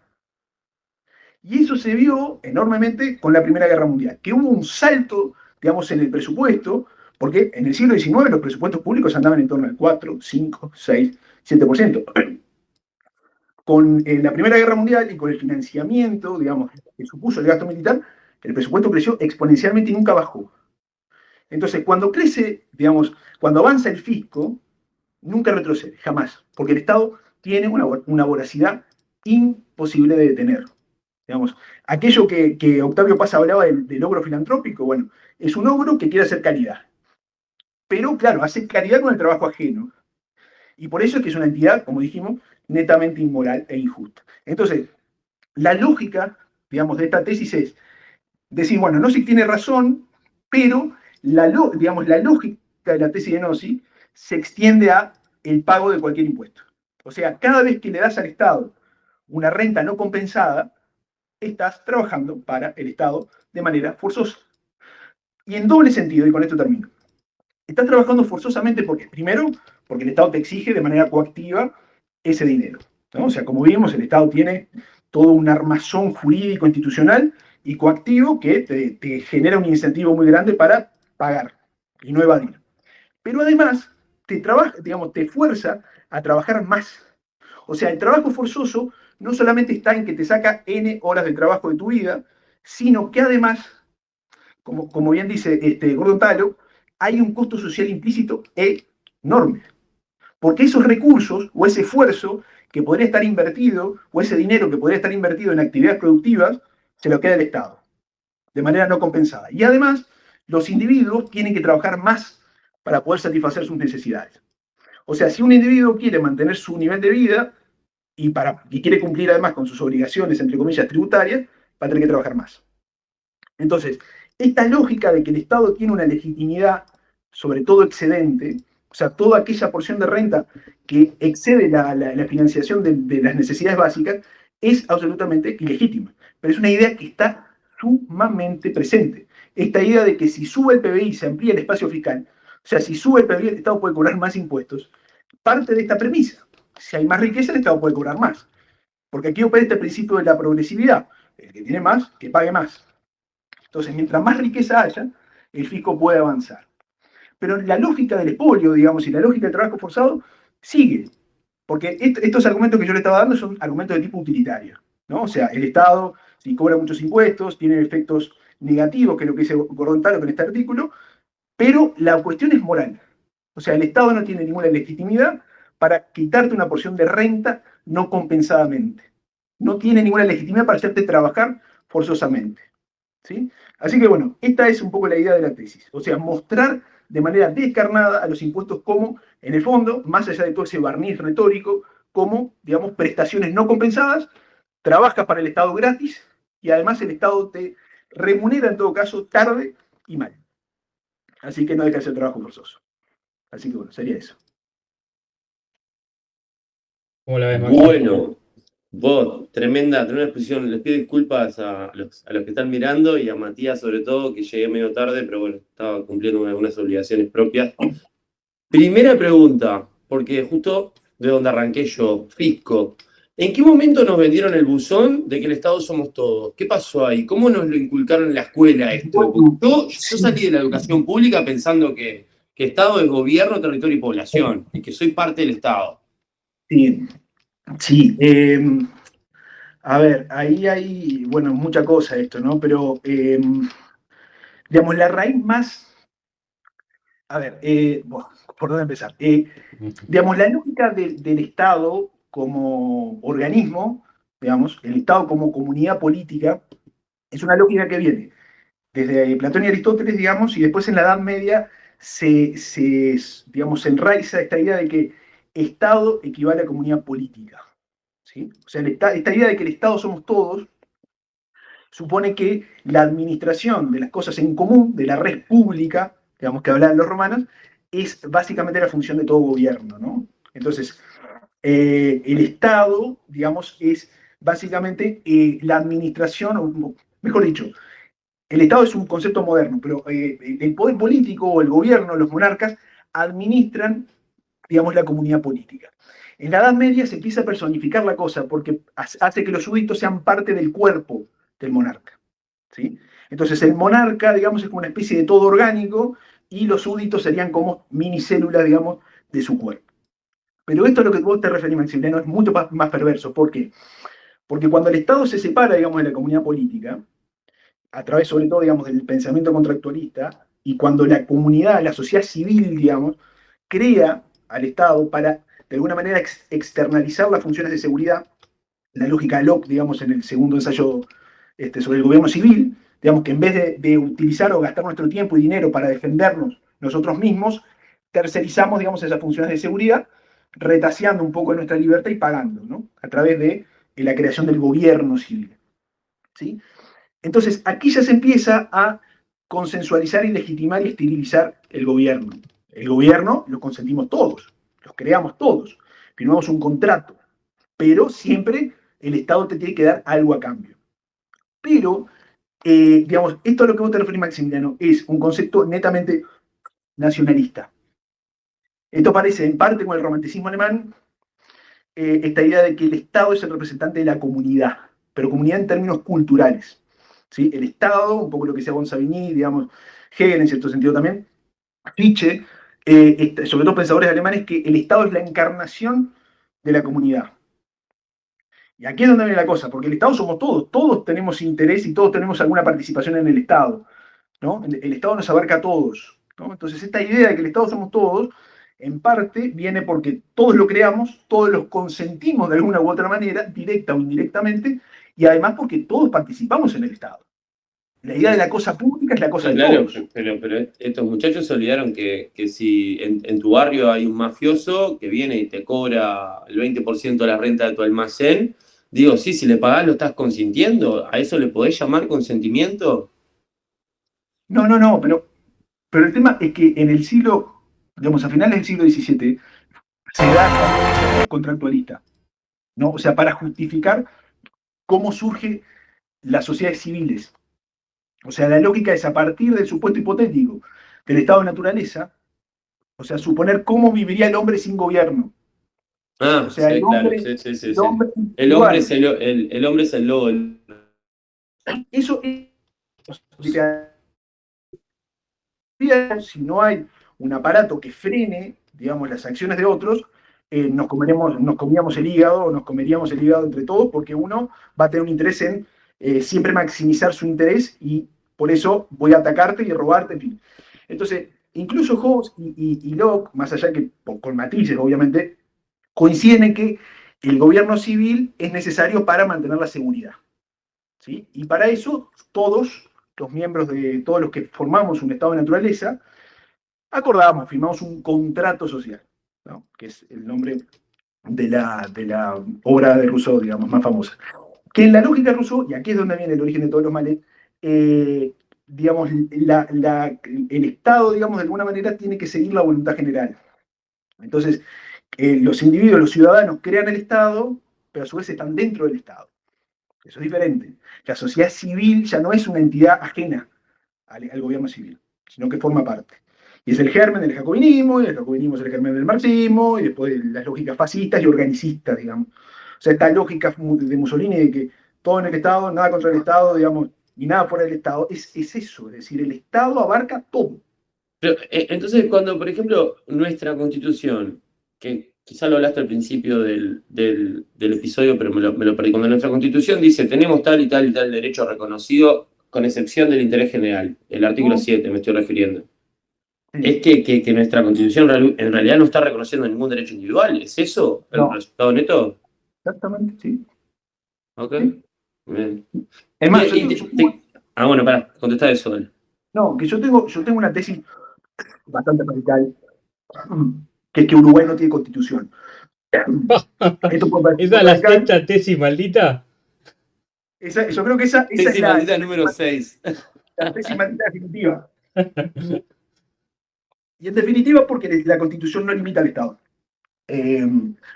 Y eso se vio enormemente con la Primera Guerra Mundial, que hubo un salto, digamos, en el presupuesto, porque en el siglo XIX los presupuestos públicos andaban en torno al 4, 5, 6, 7%. Con la Primera Guerra Mundial y con el financiamiento, digamos, que supuso el gasto militar, el presupuesto creció exponencialmente y nunca bajó. Entonces, cuando crece, digamos, cuando avanza el fisco, nunca retrocede, jamás, porque el Estado tiene una voracidad imposible de detener. Digamos, aquello que Octavio Paz hablaba del logro filantrópico, bueno, es un logro que quiere hacer caridad. Pero, claro, hace caridad con el trabajo ajeno. Y por eso es que es una entidad, como dijimos, netamente inmoral e injusta. Entonces, la lógica, digamos, de esta tesis es decir, bueno, Gnosis tiene razón, pero digamos, la lógica de la tesis de Gnosis se extiende a el pago de cualquier impuesto. O sea, cada vez que le das al Estado una renta no compensada, estás trabajando para el Estado de manera forzosa. Y en doble sentido, y con esto termino. Estás trabajando forzosamente porque, primero, porque el Estado te exige de manera coactiva ese dinero, ¿no? O sea, como vimos, el Estado tiene todo un armazón jurídico institucional y coactivo que te genera un incentivo muy grande para pagar y no evadir. Pero además, digamos, te fuerza a trabajar más. O sea, el trabajo forzoso no solamente está en que te saca N horas de trabajo de tu vida, sino que además, como bien dice Gordon Talo, hay un costo social implícito enorme. Porque esos recursos o ese esfuerzo que podría estar invertido, o ese dinero que podría estar invertido en actividades productivas, se lo queda el Estado, de manera no compensada. Y además, los individuos tienen que trabajar más para poder satisfacer sus necesidades. O sea, si un individuo quiere mantener su nivel de vida y quiere cumplir además con sus obligaciones, entre comillas, tributarias, va a tener que trabajar más. Entonces, esta lógica de que el Estado tiene una legitimidad sobre todo excedente, o sea, toda aquella porción de renta que excede la financiación de las necesidades básicas, es absolutamente ilegítima. Pero es una idea que está sumamente presente. Esta idea de que si sube el PBI se amplía el espacio fiscal, o sea, si sube el PBI el Estado puede cobrar más impuestos, parte de esta premisa. Si hay más riqueza, el Estado puede cobrar más. Porque aquí opera este principio de la progresividad. El que tiene más, que pague más. Entonces, mientras más riqueza haya, el fisco puede avanzar. Pero la lógica del expolio, digamos, y la lógica del trabajo forzado sigue. Porque estos argumentos que yo le estaba dando son argumentos de tipo utilitario, ¿no? O sea, el Estado, si cobra muchos impuestos, tiene efectos negativos, que es lo que dice Gordon Talo en este artículo, pero la cuestión es moral. O sea, el Estado no tiene ninguna legitimidad para quitarte una porción de renta no compensadamente. No tiene ninguna legitimidad para hacerte trabajar forzosamente. ¿Sí? Así que bueno, esta es un poco la idea de la tesis. O sea, mostrar de manera descarnada a los impuestos como, en el fondo, más allá de todo ese barniz retórico, como, digamos, prestaciones no compensadas, trabajas para el Estado gratis y además el Estado te remunera en todo caso tarde y mal. Así que no deja de ser trabajo forzoso. Así que bueno, sería eso. ¿Cómo la ves, Maxi? Bueno, vos, tremenda exposición. Les pido disculpas a los que están mirando y a Matías sobre todo, que llegué medio tarde, pero bueno, estaba cumpliendo algunas obligaciones propias. Primera pregunta, porque justo de donde arranqué yo, fisco. ¿En qué momento nos vendieron el buzón de que el Estado somos todos? ¿Qué pasó ahí? ¿Cómo nos lo inculcaron en la escuela esto? Yo salí de la educación pública pensando que Estado es gobierno, territorio y población, y que soy parte del Estado. Sí, sí. A ver, ahí hay, bueno, mucha cosa esto, ¿no? Pero, digamos, la raíz más... A ver, bueno, ¿por dónde empezar? Digamos, la lógica del Estado como organismo, digamos, el Estado como comunidad política, es una lógica que viene desde Platón y Aristóteles, digamos, y después en la Edad Media digamos, se enraiza esta idea de que Estado equivale a comunidad política. ¿Sí? O sea, esta idea de que el Estado somos todos supone que la administración de las cosas en común, de la red pública, digamos que hablaban los romanos, es básicamente la función de todo gobierno, ¿no? Entonces, el Estado, digamos, es básicamente la administración, o mejor dicho, el Estado es un concepto moderno, pero el poder político o el gobierno, los monarcas, administran, digamos, la comunidad política. En la Edad Media se empieza a personificar la cosa porque hace que los súbditos sean parte del cuerpo del monarca. ¿Sí? Entonces el monarca, digamos, es como una especie de todo orgánico y los súbditos serían como minicélulas, digamos, de su cuerpo. Pero esto es lo que vos te referís, Maximiliano, es mucho más perverso. ¿Por qué? Porque cuando el Estado se separa, digamos, de la comunidad política, a través sobre todo, digamos, del pensamiento contractualista, y cuando la comunidad, la sociedad civil, digamos, crea al Estado para, de alguna manera, externalizar las funciones de seguridad, la lógica de Locke, digamos, en el segundo ensayo sobre el gobierno civil, digamos que en vez de utilizar o gastar nuestro tiempo y dinero para defendernos nosotros mismos, tercerizamos, digamos, esas funciones de seguridad, retaseando un poco nuestra libertad y pagando, ¿no? A través de en la creación del gobierno civil. ¿Sí? Entonces, aquí ya se empieza a consensualizar y legitimar y esterilizar el gobierno. El gobierno lo consentimos todos, lo creamos todos, firmamos un contrato, pero siempre el Estado te tiene que dar algo a cambio. Pero, digamos, esto a lo que vos te referís, Maximiliano, es un concepto netamente nacionalista. Esto parece en parte con el romanticismo alemán, esta idea de que el Estado es el representante de la comunidad, pero comunidad en términos culturales. ¿Sí? El Estado, un poco lo que decía Gonzavini, digamos, Hegel en cierto sentido también, Nietzsche, sobre todo pensadores alemanes, que el Estado es la encarnación de la comunidad. Y aquí es donde viene la cosa, porque el Estado somos todos, todos tenemos interés y todos tenemos alguna participación en el Estado, ¿no? El Estado nos abarca a todos, ¿no? Entonces esta idea de que el Estado somos todos, en parte viene porque todos lo creamos, todos los consentimos de alguna u otra manera, directa o indirectamente, y además porque todos participamos en el Estado. La idea de la cosa pública es la cosa de Claro, todos. pero estos muchachos se olvidaron que si en tu barrio hay un mafioso que viene y te cobra el 20% de la renta de tu almacén, digo, sí, si le pagás lo estás consintiendo, ¿a eso le podés llamar consentimiento? No, pero el tema es que en el siglo, digamos, a finales del siglo XVII, se da contractualista, ¿no? O sea, para justificar cómo surgen las sociedades civiles. O sea, la lógica es a partir del supuesto hipotético del estado de naturaleza, o sea, suponer cómo viviría el hombre sin gobierno. O Ah, sea, sí, claro, sí, sí, sí, el sí. hombre El hombre individual. es el hombre es el lobo. Eso es, si no hay un aparato que frene, digamos, las acciones de otros, nos comíamos el hígado, o nos comeríamos el hígado entre todos, porque uno va a tener un interés en siempre maximizar su interés y por eso voy a atacarte y robarte, en fin. Entonces, incluso Hobbes y Locke, más allá que con matices, obviamente, coinciden en que el gobierno civil es necesario para mantener la seguridad. ¿Sí? Y para eso, todos los miembros de todos los que formamos un estado de naturaleza, acordamos, firmamos un contrato social, ¿no? Que es el nombre de la obra de Rousseau, digamos, más famosa. Que en la lógica de Rousseau, y aquí es donde viene el origen de todos los males, digamos, el Estado, digamos, de alguna manera tiene que seguir la voluntad general. Entonces, los individuos, los ciudadanos crean el Estado, pero a su vez están dentro del Estado. Eso es diferente. La sociedad civil ya no es una entidad ajena al gobierno civil, sino que forma parte. Y es el germen del jacobinismo, y el jacobinismo es el germen del marxismo, y después las lógicas fascistas y organicistas, digamos. O sea, esta lógica de Mussolini de que todo en el Estado, nada contra el Estado, digamos, y nada fuera del Estado, es eso, es decir, el Estado abarca todo. Pero, entonces, cuando, por ejemplo, nuestra Constitución, que quizá lo hablaste al principio del episodio, pero me lo perdí, cuando nuestra Constitución dice, tenemos tal y tal y tal derecho reconocido, con excepción del interés general, el artículo 7 me estoy refiriendo. Sí. Es que nuestra Constitución en realidad no está reconociendo ningún derecho individual, ¿es eso el No, resultado neto? exactamente, sí. Ok, Sí. bien. Es más, Ah, bueno, pará, contestá eso, dale. no, que yo tengo una tesis bastante radical, que es que Uruguay no tiene constitución. Esto puede parecer ¿Esa es muy la radical. sexta tesis maldita? Yo creo que esa es Tesis maldita número 6. la tesis maldita definitiva. Y en definitiva porque la Constitución no limita al Estado.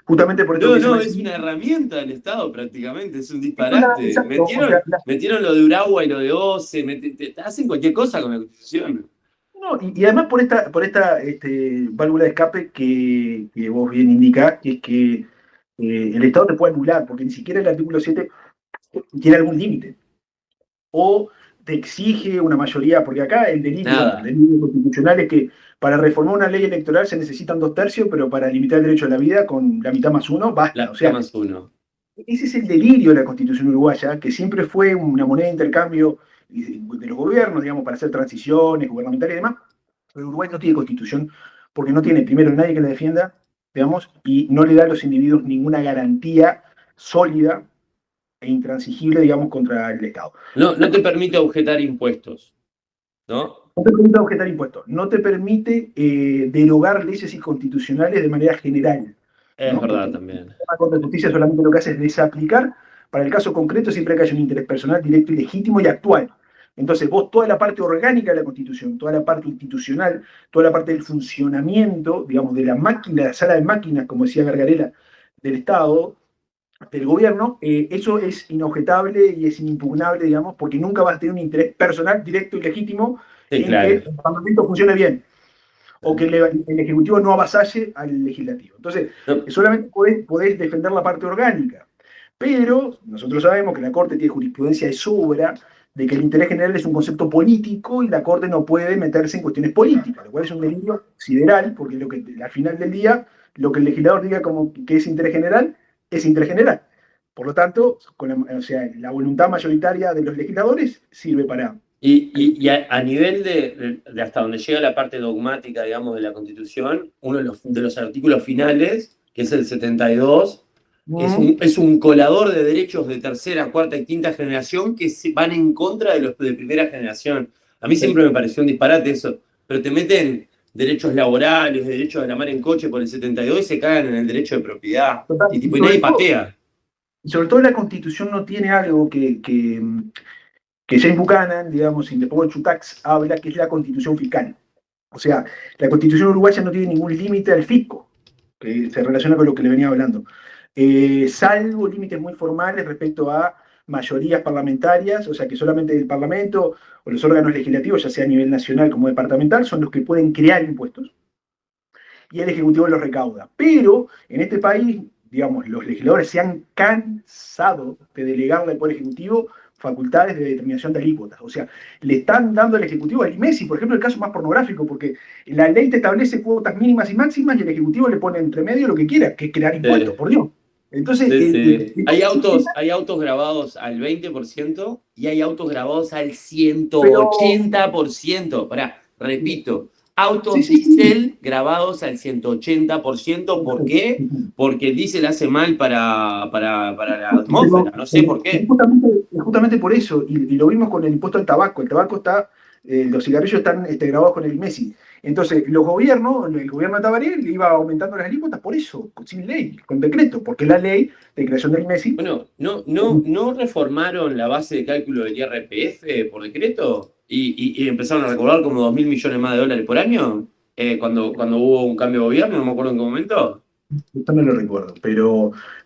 Justamente por esto que dice No, es Maximiliano. una herramienta del Estado prácticamente, es un Exacto, disparate. o sea, Metieron lo de Uragua y lo de OCE, hacen cualquier cosa con la Constitución. no, y además por esta válvula de escape que vos bien indicás, que es que el Estado te puede anular, porque ni siquiera el artículo 7 tiene algún límite. O te exige una mayoría, porque acá el Nada. delirio constitucional es que para reformar una ley electoral se necesitan 2/3, pero para limitar el derecho a la vida con la mitad más uno basta. O La sea, más uno. ese es el delirio de la Constitución uruguaya, que siempre fue una moneda de intercambio de los gobiernos, digamos, para hacer transiciones gubernamentales y demás. Pero Uruguay no tiene Constitución porque no tiene, primero, nadie que la defienda, digamos, y no le da a los individuos ninguna garantía sólida e intransigible, digamos, contra el Estado. No te permite objetar impuestos, ¿no? No te permite objetar impuestos, no te permite derogar leyes inconstitucionales de manera general. Es ¿No? verdad Porque también. la Corte de Justicia solamente lo que hace es desaplicar Para el caso concreto, siempre que haya un interés personal directo y legítimo y actual. Entonces, vos toda la parte orgánica de la Constitución, toda la parte institucional, toda la parte del funcionamiento, digamos, de la máquina, de la sala de máquinas, como decía Gargarela, del Estado, del gobierno, eso es inobjetable y es inimpugnable, digamos, porque nunca vas a tener un interés personal directo y legítimo Sí, en que claro. el Parlamento funcione bien o que el Ejecutivo no avasalle al Legislativo. Entonces, No, solamente podés defender la parte orgánica. Pero nosotros sabemos que la Corte tiene jurisprudencia de sobra de que el interés general es un concepto político y la Corte no puede meterse en cuestiones políticas, lo cual es un delirio sideral, porque al final del día, lo que el legislador diga como que es interés general. Por lo tanto, o sea, la voluntad mayoritaria de los legisladores sirve para... y a nivel de hasta donde llega la parte dogmática, digamos, de la Constitución, uno de los artículos finales, que es el 72, es un colador de derechos de tercera, cuarta y quinta generación que van en contra de los de primera generación. A mí siempre me pareció un disparate eso, pero te meten derechos laborales, derechos de la mar en coche por el 72 y se cagan en el derecho de propiedad. Total, Y tipo, y nadie patea. y sobre todo la Constitución no tiene algo que James Buchanan, digamos, in The Power Tax, habla, que es la Constitución fiscal. O sea, la Constitución uruguaya no tiene ningún límite al fisco, que se relaciona con lo que le venía hablando, salvo límites muy formales respecto a mayorías parlamentarias, o sea, que solamente el Parlamento o los órganos legislativos, ya sea a nivel nacional como departamental, son los que pueden crear impuestos y el Ejecutivo los recauda. Pero en este país, digamos, los legisladores se han cansado de delegarle al Poder Ejecutivo facultades de determinación de alícuotas. O sea, le están dando al Ejecutivo, al IMESI, por ejemplo, el caso más pornográfico, porque la ley te establece cuotas mínimas y máximas y el Ejecutivo le pone entre medio lo que quiera, que es crear impuestos, por Dios. Entonces, Sí, sí. Hay autos grabados al 20% y hay autos grabados al pero 180%. Pará, repito, sí, autos sí, sí. diésel grabados al 180%. ¿Por qué? Porque el diésel hace mal para la atmósfera. No sé por qué. Justamente por eso, y lo vimos con el impuesto al tabaco. El tabaco está, los cigarrillos están grabados con el IMESI. Entonces, los gobiernos, el gobierno de Tabaré le iba aumentando las alícuotas por eso, sin ley, con decreto, porque la ley de creación del IMESI. Bueno, ¿no reformaron la base de cálculo del IRPF por decreto? Y empezaron a recobrar como 2.000 millones más de dólares por año cuando hubo un cambio de gobierno, no me acuerdo en qué momento. Esto no lo recuerdo,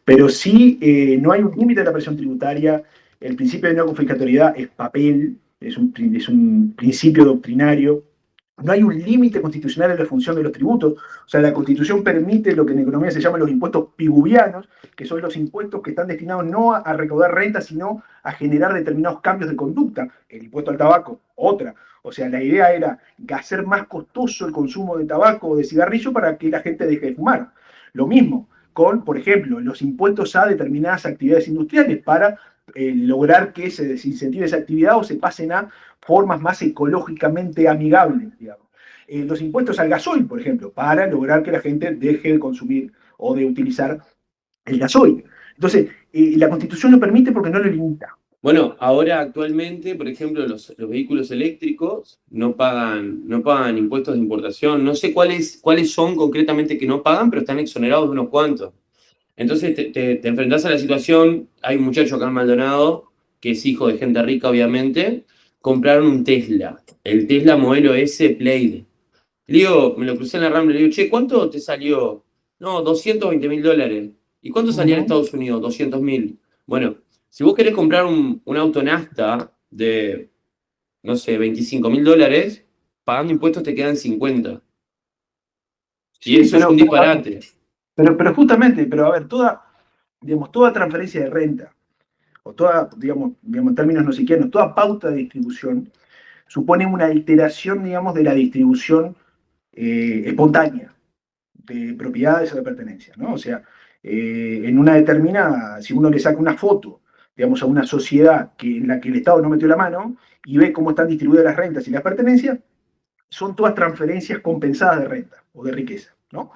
pero sí no hay un límite de la presión tributaria. El principio de no confiscatoriedad es papel, es un principio doctrinario. No hay un límite constitucional en la función de los tributos. O sea, la Constitución permite lo que en economía se llaman los impuestos piguvianos, que son los impuestos que están destinados no a recaudar renta, sino a generar determinados cambios de conducta. El impuesto al tabaco, otra. O sea, la idea era hacer más costoso el consumo de tabaco o de cigarrillo para que la gente deje de fumar. Lo mismo con, por ejemplo, los impuestos a determinadas actividades industriales para lograr que se desincentive esa actividad o se pasen a formas más ecológicamente amigables, digamos. Los impuestos al gasoil, por ejemplo, para lograr que la gente deje de consumir o de utilizar el gasoil. Entonces, la Constitución lo permite porque no lo limita. Bueno, ahora actualmente, por ejemplo, los vehículos eléctricos no pagan impuestos de importación. No sé cuáles son concretamente que no pagan, pero están exonerados de unos cuantos. Entonces te enfrentás a la situación, hay un muchacho acá en Maldonado, que es hijo de gente rica, obviamente, compraron un Tesla, el Tesla modelo S Plaid. Le digo, me lo crucé en la Rambla, le digo, che, ¿cuánto te salió? No, $220.000. ¿Y cuánto salía en Estados Unidos? 200.000. Bueno, si vos querés comprar un auto Nafta de, no sé, $25.000, pagando impuestos te quedan 50. Y Sí, eso es un disparate. pero justamente, pero a ver, digamos, toda transferencia de renta, o toda, digamos, en términos no siquiera, toda pauta de distribución supone una alteración, digamos, de la distribución espontánea de propiedades o de pertenencias, ¿no? O sea, en una determinada, si uno le saca una foto, digamos, a una sociedad en la que el Estado no metió la mano y ve cómo están distribuidas las rentas y las pertenencias, son todas transferencias compensadas de renta o de riqueza, ¿no?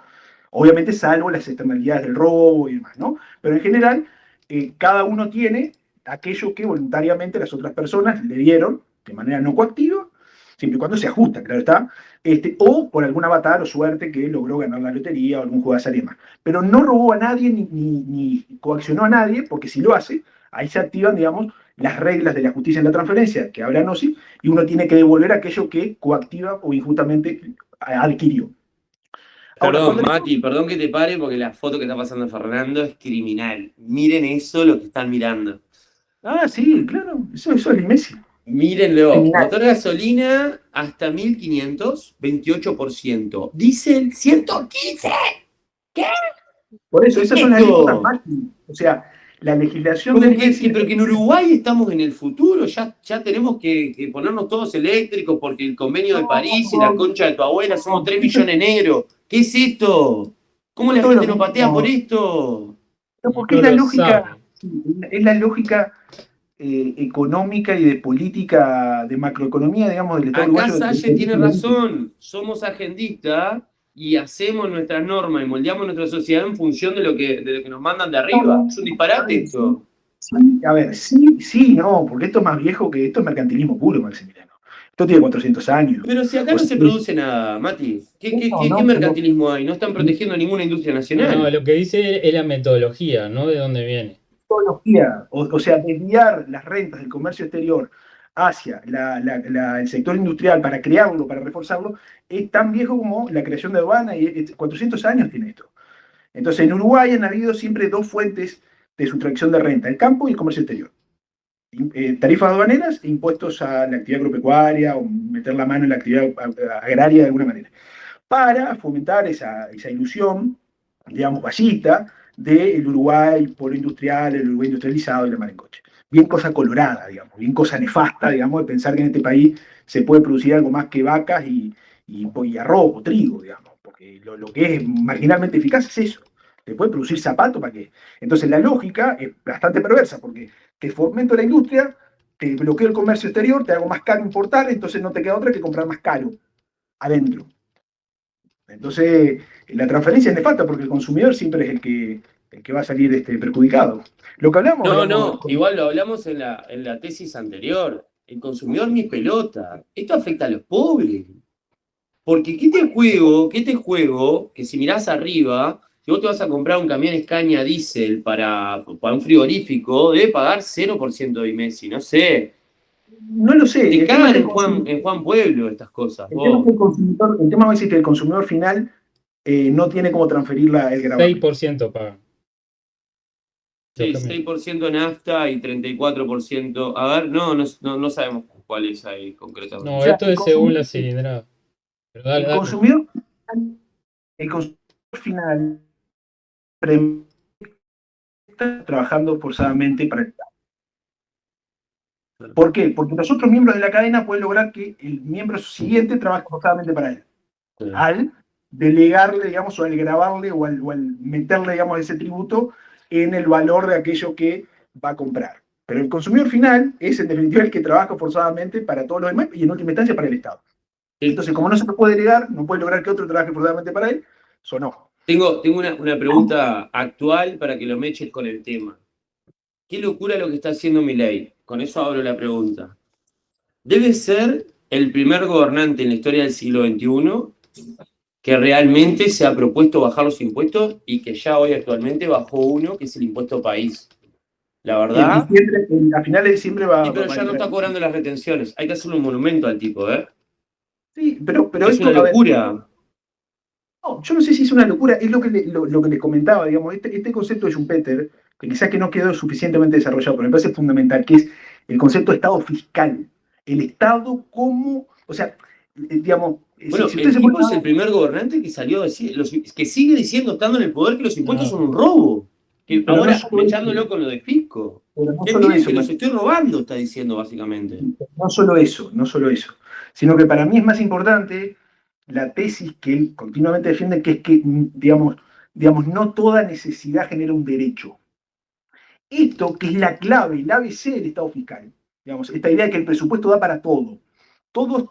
Obviamente salvo las externalidades del robo y demás, ¿no? Pero en general, cada uno tiene aquello que voluntariamente las otras personas le dieron de manera no coactiva, siempre y cuando se ajusta, claro está, o por algún avatar o suerte que logró ganar la lotería o algún juego de azar y demás. Pero no robó a nadie ni coaccionó a nadie, porque si lo hace, ahí se activan, digamos, las reglas de la justicia en la transferencia que habla Gnosis, y uno tiene que devolver aquello que coactiva o injustamente adquirió. Ahora, Perdón, cuando... Mati, perdón que te pare porque la foto que está pasando Fernando es criminal. Miren eso, lo que están mirando. Ah, sí, claro, eso es el Messi. Mírenlo, Criminal. motor gasolina hasta 1500, 28%. Diésel, 115. ¿Qué? Por eso, ¿Qué es esas son las alícuotas esto? máximas. O sea, la legislación Como del Messi... pero que en Uruguay estamos en el futuro, ya tenemos que ponernos todos eléctricos porque el convenio de París y la concha de tu abuela somos 3 millones negros. ¿Qué es esto? ¿Cómo la todo lo gente no patea por mismo. esto? Y Porque no lo sabe. es la lógica económica y de política, de macroeconomía, digamos, del Estado Acá uruguayo. Salle tiene razón, somos agendistas y hacemos nuestras normas y moldeamos nuestra sociedad en función de lo que nos mandan de arriba. Es un disparate esto. Sí, a ver, sí, no, porque esto es más viejo que esto, es mercantilismo puro, Maximiliano. Esto tiene 400 años. Pero si acá O no sea, se produce nada, Mati, no, ¿qué no, pero mercantilismo hay? No están protegiendo ninguna industria No, nacional. lo que dice es la metodología, no de dónde viene. tecnología, o sea, desviar las rentas del comercio exterior hacia el sector industrial para crearlo, para reforzarlo, es tan viejo como la creación de aduana, y 400 años tiene esto. Entonces, en Uruguay han habido siempre dos fuentes de sustracción de renta, el campo y el comercio exterior. Tarifas aduaneras e impuestos a la actividad agropecuaria o meter la mano en la actividad agraria de alguna manera, para fomentar esa ilusión, digamos, bajista del Uruguay polo industrial, el Uruguay industrializado y la mar en coche. Bien cosa colorada, digamos, bien cosa nefasta, digamos, de pensar que en este país se puede producir algo más que vacas y arroz o trigo, digamos, porque lo que es marginalmente eficaz es eso. Te puede producir zapatos para qué. Entonces la lógica es bastante perversa, porque te fomento la industria, te bloqueo el comercio exterior, te hago más caro importar, entonces no te queda otra que comprar más caro adentro. Entonces, la transferencia es nefasta porque el consumidor siempre es el que va a salir perjudicado. Lo que hablamos, No, digamos, no, igual lo hablamos en la tesis anterior. El consumidor ni pelota. Esto afecta a los pobres. Porque qué te juego que si mirás arriba, si vos te vas a comprar un camión Scania diésel para un frigorífico, debe pagar 0% de Messi, no sé. no lo sé. Te El tema es cagan que en Juan Pueblo estas cosas, el tema es vos. que el tema es que el consumidor final no tiene cómo transferir el gravamen. 6% pagan los Sí, camiones. 6% nafta y 34%. A ver, no sabemos cuál es ahí O No, concretamente. sea, esto es según la cilindrada. Pero dale, el dale. consumidor, el consumidor final está trabajando forzadamente para el Estado. ¿Por qué? Porque los otros miembros de la cadena pueden lograr que el miembro siguiente trabaje forzadamente para él. Al delegarle, digamos, o al grabarle o al meterle, digamos, ese tributo en el valor de aquello que va a comprar. Pero el consumidor final es, en definitiva, el que trabaja forzadamente para todos los demás y, en última instancia, para el Estado. Entonces, como no se lo puede delegar, no puede lograr que otro trabaje forzadamente para él, sonó. Tengo una pregunta actual para que lo me eches con el tema. Qué locura lo que está haciendo Milei. Con eso abro la pregunta. Debe ser el primer gobernante en la historia del siglo XXI que realmente se ha propuesto bajar los impuestos y que ya hoy actualmente bajó uno, que es el impuesto país. La verdad, A finales de diciembre sí, pero va a ya no entrar. está cobrando las retenciones. Hay que hacerle un monumento al tipo, ¿eh? Sí, pero Es una esto, a ver, locura. no, yo no sé si es una locura, es lo que le comentaba, digamos, este concepto de Schumpeter, que quizás que no quedó suficientemente desarrollado, pero me parece fundamental, que es el concepto de Estado fiscal. El Estado como, o sea, digamos, Bueno, si usted el se pone tipo es el primer gobernante que salió a decir, que sigue diciendo, estando en el poder, que los impuestos No, son un robo. Que pero no ahora, solo eso, echándolo con lo de fisco. pero no Que solo miren eso, que los estoy robando, está diciendo básicamente. no solo eso, sino que para mí es más importante la tesis que él continuamente defiende, que es que, digamos, no toda necesidad genera un derecho. Esto que es la clave, el ABC del Estado fiscal. Digamos, esta idea de que el presupuesto da para todo. Todos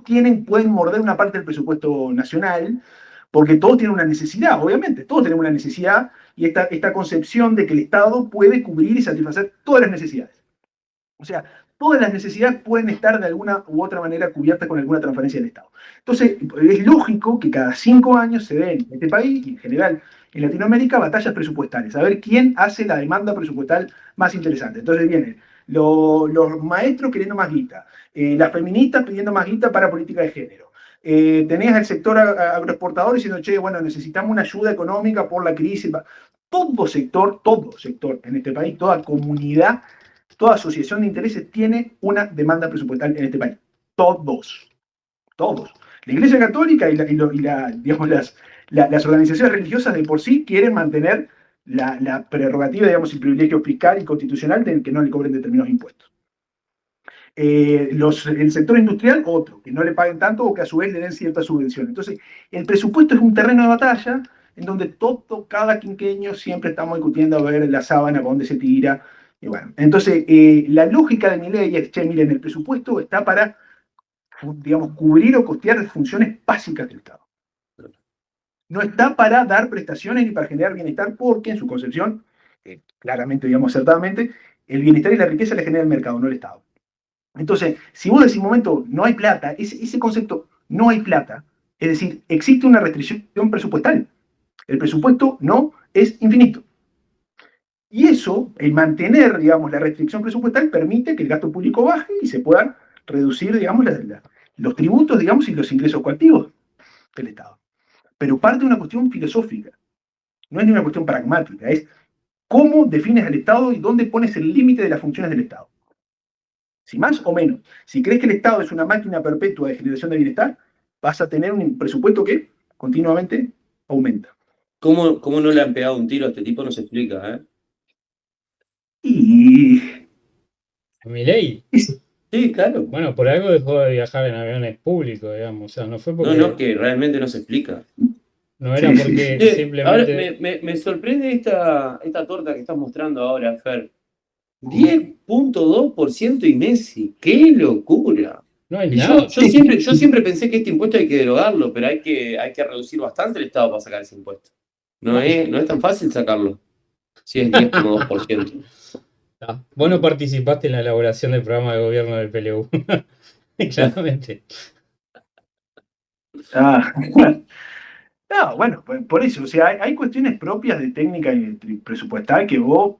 pueden morder una parte del presupuesto nacional, porque todos tienen una necesidad, obviamente, todos tenemos una necesidad, y esta concepción de que el Estado puede cubrir y satisfacer todas las necesidades. O sea, todas las necesidades pueden estar de alguna u otra manera cubiertas con alguna transferencia del Estado. Entonces, es lógico que cada 5 años se den en este país, y en general en Latinoamérica batallas presupuestales, a ver quién hace la demanda presupuestal más interesante. Entonces vienen los maestros queriendo más guita, las feministas pidiendo más guita para política de género. Tenés al sector agroexportador diciendo, che, bueno, necesitamos una ayuda económica por la crisis. Todo sector en este país, toda comunidad, toda asociación de intereses tiene una demanda presupuestal en este país. Todos. La Iglesia Católica digamos, las organizaciones religiosas de por sí quieren mantener la prerrogativa, digamos, el privilegio fiscal y constitucional de que no le cobren determinados impuestos. El sector industrial, otro, que no le paguen tanto o que a su vez le den cierta subvención. Entonces, el presupuesto es un terreno de batalla en donde cada quinquenio siempre estamos discutiendo a ver la sábana para dónde se tira. Y bueno, entonces, la lógica de mi ley es, che, miren, el presupuesto está para, digamos, cubrir o costear funciones básicas del Estado. No está para dar prestaciones ni para generar bienestar, porque en su concepción, claramente, digamos, acertadamente, el bienestar y la riqueza le genera el mercado, no el Estado. Entonces, si vos decís, momento, no hay plata, ese concepto, no hay plata, es decir, existe una restricción presupuestal. El presupuesto no es infinito. Y eso, el mantener, digamos, la restricción presupuestal permite que el gasto público baje y se puedan reducir, digamos, los tributos, digamos, y los ingresos coactivos del Estado. Pero parte de una cuestión filosófica, no es ni una cuestión pragmática, es cómo defines al Estado y dónde pones el límite de las funciones del Estado. Si más o menos, si crees que el Estado es una máquina perpetua de generación de bienestar, vas a tener un presupuesto que continuamente aumenta. ¿Cómo no le han pegado un tiro a este tipo? No se explica, ¿eh? Y... Milei. Sí, claro. Bueno, por algo dejó de viajar en aviones públicos, digamos. O sea, no fue porque... No, es que realmente no se explica. No era porque Sí. simplemente... Ahora me sorprende esta torta que estás mostrando ahora, Fer. 10.2% y Messi. ¡Qué locura! No hay Y nada. yo siempre pensé que este impuesto hay que derogarlo, pero hay que reducir bastante el Estado para sacar ese impuesto. No es tan fácil sacarlo. Si es 10.2%. Vos no participaste en la elaboración del programa de gobierno del PLU. Claramente. No, bueno, por eso, o sea, hay cuestiones propias de técnica presupuestal que vos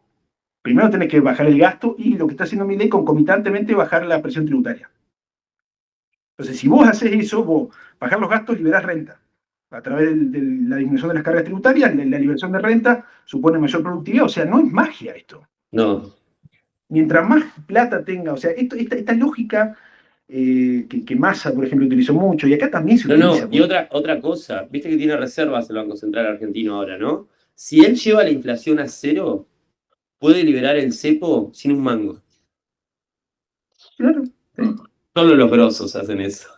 primero tenés que bajar el gasto y lo que está haciendo mi ley concomitantemente bajar la presión tributaria. Entonces, si vos haces eso, vos bajar los gastos, liberás renta. A través de la disminución de las cargas tributarias, la liberación de renta supone mayor productividad. O sea, no es magia esto. No. Mientras más plata tenga, o sea, esta lógica que Massa, por ejemplo, utilizó mucho, y acá también se utiliza. Y otra cosa, viste que tiene reservas el Banco Central Argentino ahora, ¿no? Si él lleva la inflación a cero, puede liberar el cepo sin un mango. Claro. Sí. Solo los grosos hacen eso.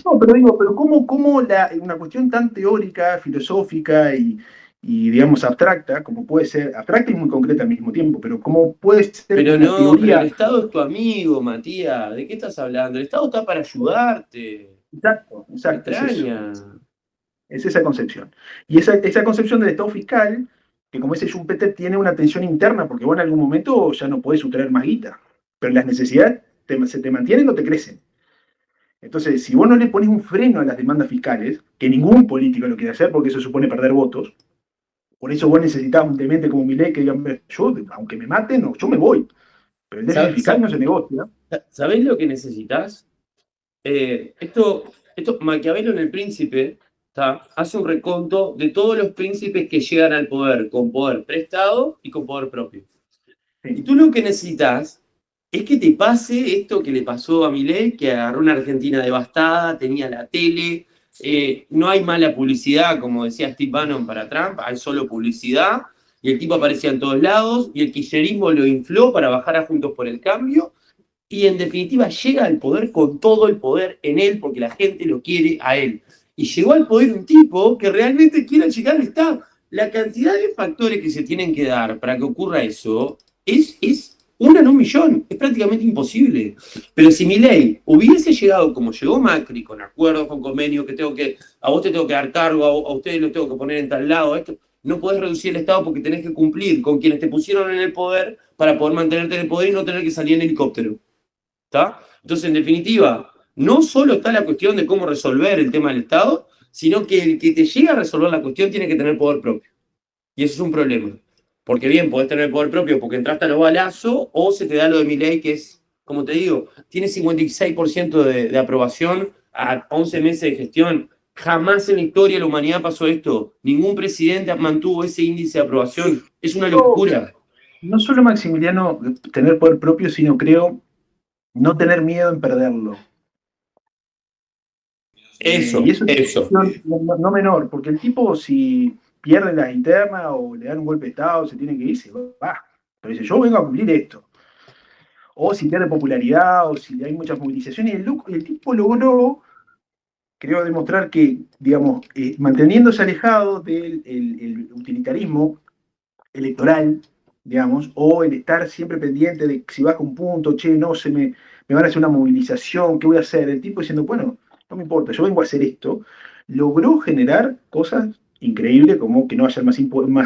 No, pero ¿cómo una cuestión tan teórica, filosófica y digamos, abstracta, como puede ser, abstracta y muy concreta al mismo tiempo, pero cómo puede ser pero una no, teoría... Pero el Estado es tu amigo, Matías. ¿De qué estás hablando? El Estado está para ayudarte. Exacto. Extraña. Es esa concepción. Y esa concepción del Estado fiscal, que como dice Schumpeter, tiene una tensión interna, porque vos en algún momento ya no podés sustraer más guita, pero las necesidades se te mantienen o te crecen. Entonces, si vos no le pones un freno a las demandas fiscales, que ningún político lo quiere hacer porque eso supone perder votos, por eso vos necesitas un demente como Milei que diga, yo, aunque me maten, yo me voy. Pero el déficit fiscal no se negocia. ¿Sabés lo que necesitas? Esto Maquiavelo en El Príncipe hace un reconto de todos los príncipes que llegan al poder, con poder prestado y con poder propio. Sí. Y tú lo que necesitas es que te pase esto que le pasó a Milei, que agarró una Argentina devastada, tenía la tele, no hay mala publicidad, como decía Steve Bannon para Trump, hay solo publicidad, y el tipo aparecía en todos lados, y el kirchnerismo lo infló para bajar a Juntos por el Cambio, y en definitiva llega al poder con todo el poder en él, porque la gente lo quiere a él. Y llegó al poder un tipo que realmente quiere llegar al Estado. La cantidad de factores que se tienen que dar para que ocurra eso es una en un millón, es prácticamente imposible. Pero si Milei hubiese llegado como llegó Macri, con acuerdos, con convenios, que a vos te tengo que dar cargo, a ustedes los tengo que poner en tal lado, no podés reducir el Estado porque tenés que cumplir con quienes te pusieron en el poder para poder mantenerte en el poder y no tener que salir en helicóptero. ¿Está? Entonces, en definitiva, no solo está la cuestión de cómo resolver el tema del Estado, sino que el que te llega a resolver la cuestión tiene que tener poder propio. Y eso es un problema. Porque bien, podés tener poder propio porque entraste a los balazos, o se te da lo de Milei, que es, como te digo, tiene 56% de aprobación a 11 meses de gestión. Jamás en la historia de la humanidad pasó esto. Ningún presidente mantuvo ese índice de aprobación. Es una locura. No solo, Maximiliano, tener poder propio, sino creo no tener miedo en perderlo. Eso, Y eso es eso. una cuestión no menor, porque el tipo, si pierde las internas o le dan un golpe de Estado, se tiene que ir, se va. Pero dice, yo vengo a cumplir esto. O si pierde popularidad, o si hay muchas movilizaciones. El tipo logró, creo, demostrar que, digamos, manteniéndose alejado del el utilitarismo electoral, digamos, o el estar siempre pendiente de si baja un punto, che, no, me van a hacer una movilización, ¿qué voy a hacer? El tipo diciendo, bueno, no me importa, yo vengo a hacer esto, logró generar cosas increíbles, como que no haya más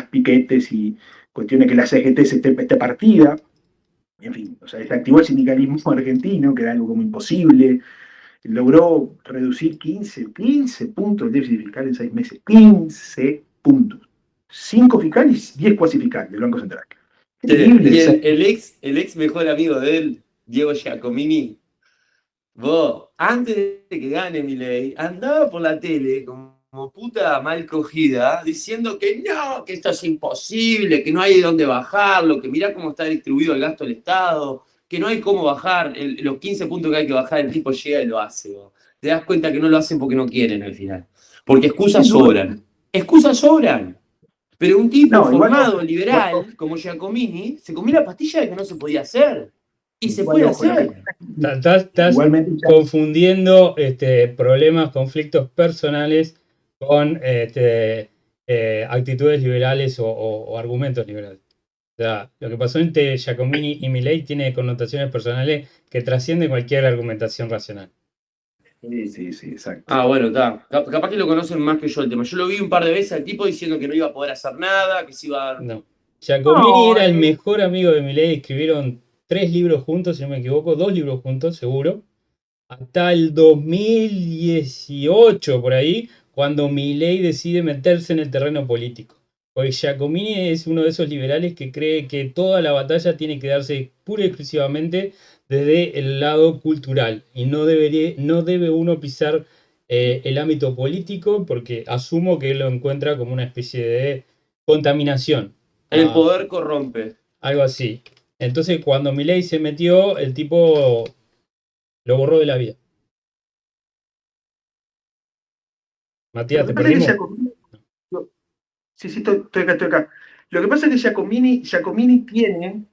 piquetes y cuestiones que la CGT esté partida, en fin, o sea, desactivó el sindicalismo argentino, que era algo como imposible, logró reducir 15 puntos el déficit fiscal en 6 meses, 15 puntos. 5 fiscales y 10 cuasi fiscales del Banco Central. Increíble. Y el ex mejor amigo de él, Diego Giacomini, vos, antes de que gane Milei, andaba por la tele como puta mal cogida, diciendo que no, que esto es imposible, que no hay de dónde bajarlo, que mirá cómo está distribuido el gasto del Estado, que no hay cómo bajar los 15 puntos que hay que bajar, el tipo llega y lo hace. Vos. Te das cuenta que no lo hacen porque no quieren al final. Porque excusas sobran. Excusas sobran. Pero un tipo no, formado, liberal, como Giacomini, se comió la pastilla de que no se podía hacer. Y se puede hacer. Estás confundiendo problemas, conflictos personales con actitudes liberales o argumentos liberales. O sea, lo que pasó entre Giacomini y Milei tiene connotaciones personales que trascienden cualquier argumentación racional. Sí, exacto. Ah, bueno, está. Capaz que lo conocen más que yo el tema. Yo lo vi un par de veces al tipo diciendo que no iba a poder hacer nada, que se iba a... No. Giacomini era el mejor amigo de Milei, escribieron 3 libros juntos, si no me equivoco, 2 libros juntos, seguro. Hasta el 2018, por ahí, cuando Milei decide meterse en el terreno político. Porque Giacomini es uno de esos liberales que cree que toda la batalla tiene que darse pura y exclusivamente desde el lado cultural. Y no debe uno pisar el ámbito político porque asumo que él lo encuentra como una especie de contaminación. El poder corrompe. Algo así. Entonces, cuando Milei se metió, el tipo lo borró de la vida. Matías, ¿te perdimos? Sí, estoy acá. Lo que pasa es que Giacomini tiene,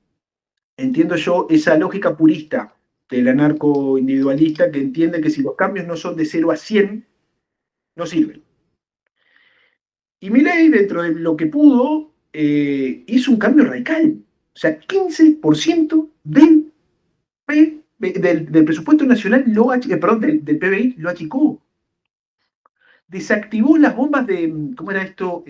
entiendo yo, esa lógica purista del anarco individualista que entiende que si los cambios no son de 0 a 100, no sirven. Y Milei, dentro de lo que pudo, hizo un cambio radical. O sea, 15% del presupuesto nacional, del PBI, lo achicó. Desactivó las bombas de, ¿cómo era esto?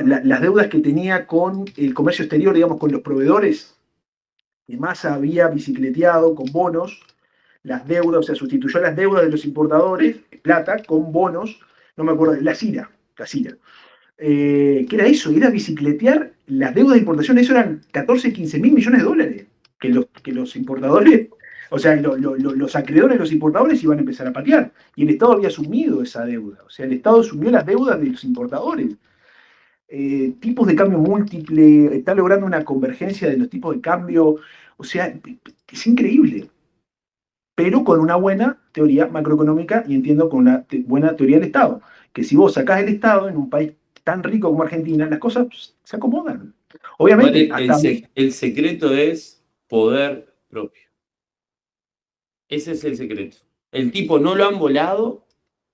Las deudas que tenía con el comercio exterior, digamos, con los proveedores. Además había bicicleteado con bonos las deudas, o sea, sustituyó las deudas de los importadores, plata, con bonos, no me acuerdo, la CIRA. ¿Qué era eso? Era bicicletear las deudas de importación, eso eran 14, 15 mil millones de dólares, que los importadores, o sea, los acreedores de los importadores iban a empezar a patear, y el Estado había asumido esa deuda, o sea, el Estado asumió las deudas de los importadores. Tipos de cambio múltiple, está logrando una convergencia de los tipos de cambio, o sea, es increíble, pero con una buena teoría macroeconómica y entiendo con una buena teoría del Estado, que si vos sacás el Estado en un país tan rico como Argentina, las cosas se acomodan. Obviamente, el secreto es poder propio. Ese es el secreto. El tipo no lo han volado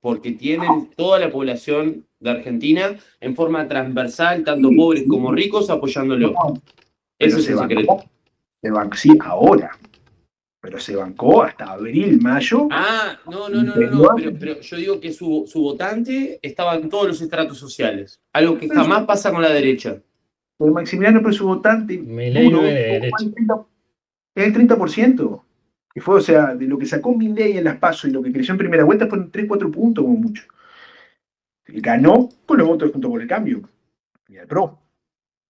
porque tienen toda la población de Argentina en forma transversal, tanto pobres como ricos, apoyándolo. Ese es el secreto. Sí, ahora. Pero se bancó hasta abril, mayo. Ah, no. Pero yo digo que su votante estaba en todos los estratos sociales. Algo que jamás pasa con la derecha. El Maximiliano, pero su votante Milei no es de derecha. Es el 30%. Que fue, o sea, de lo que sacó Milei en las PASO y lo que creció en primera vuelta fueron 3, 4 puntos como mucho. Ganó con los votos de Juntos por el Cambio y el PRO,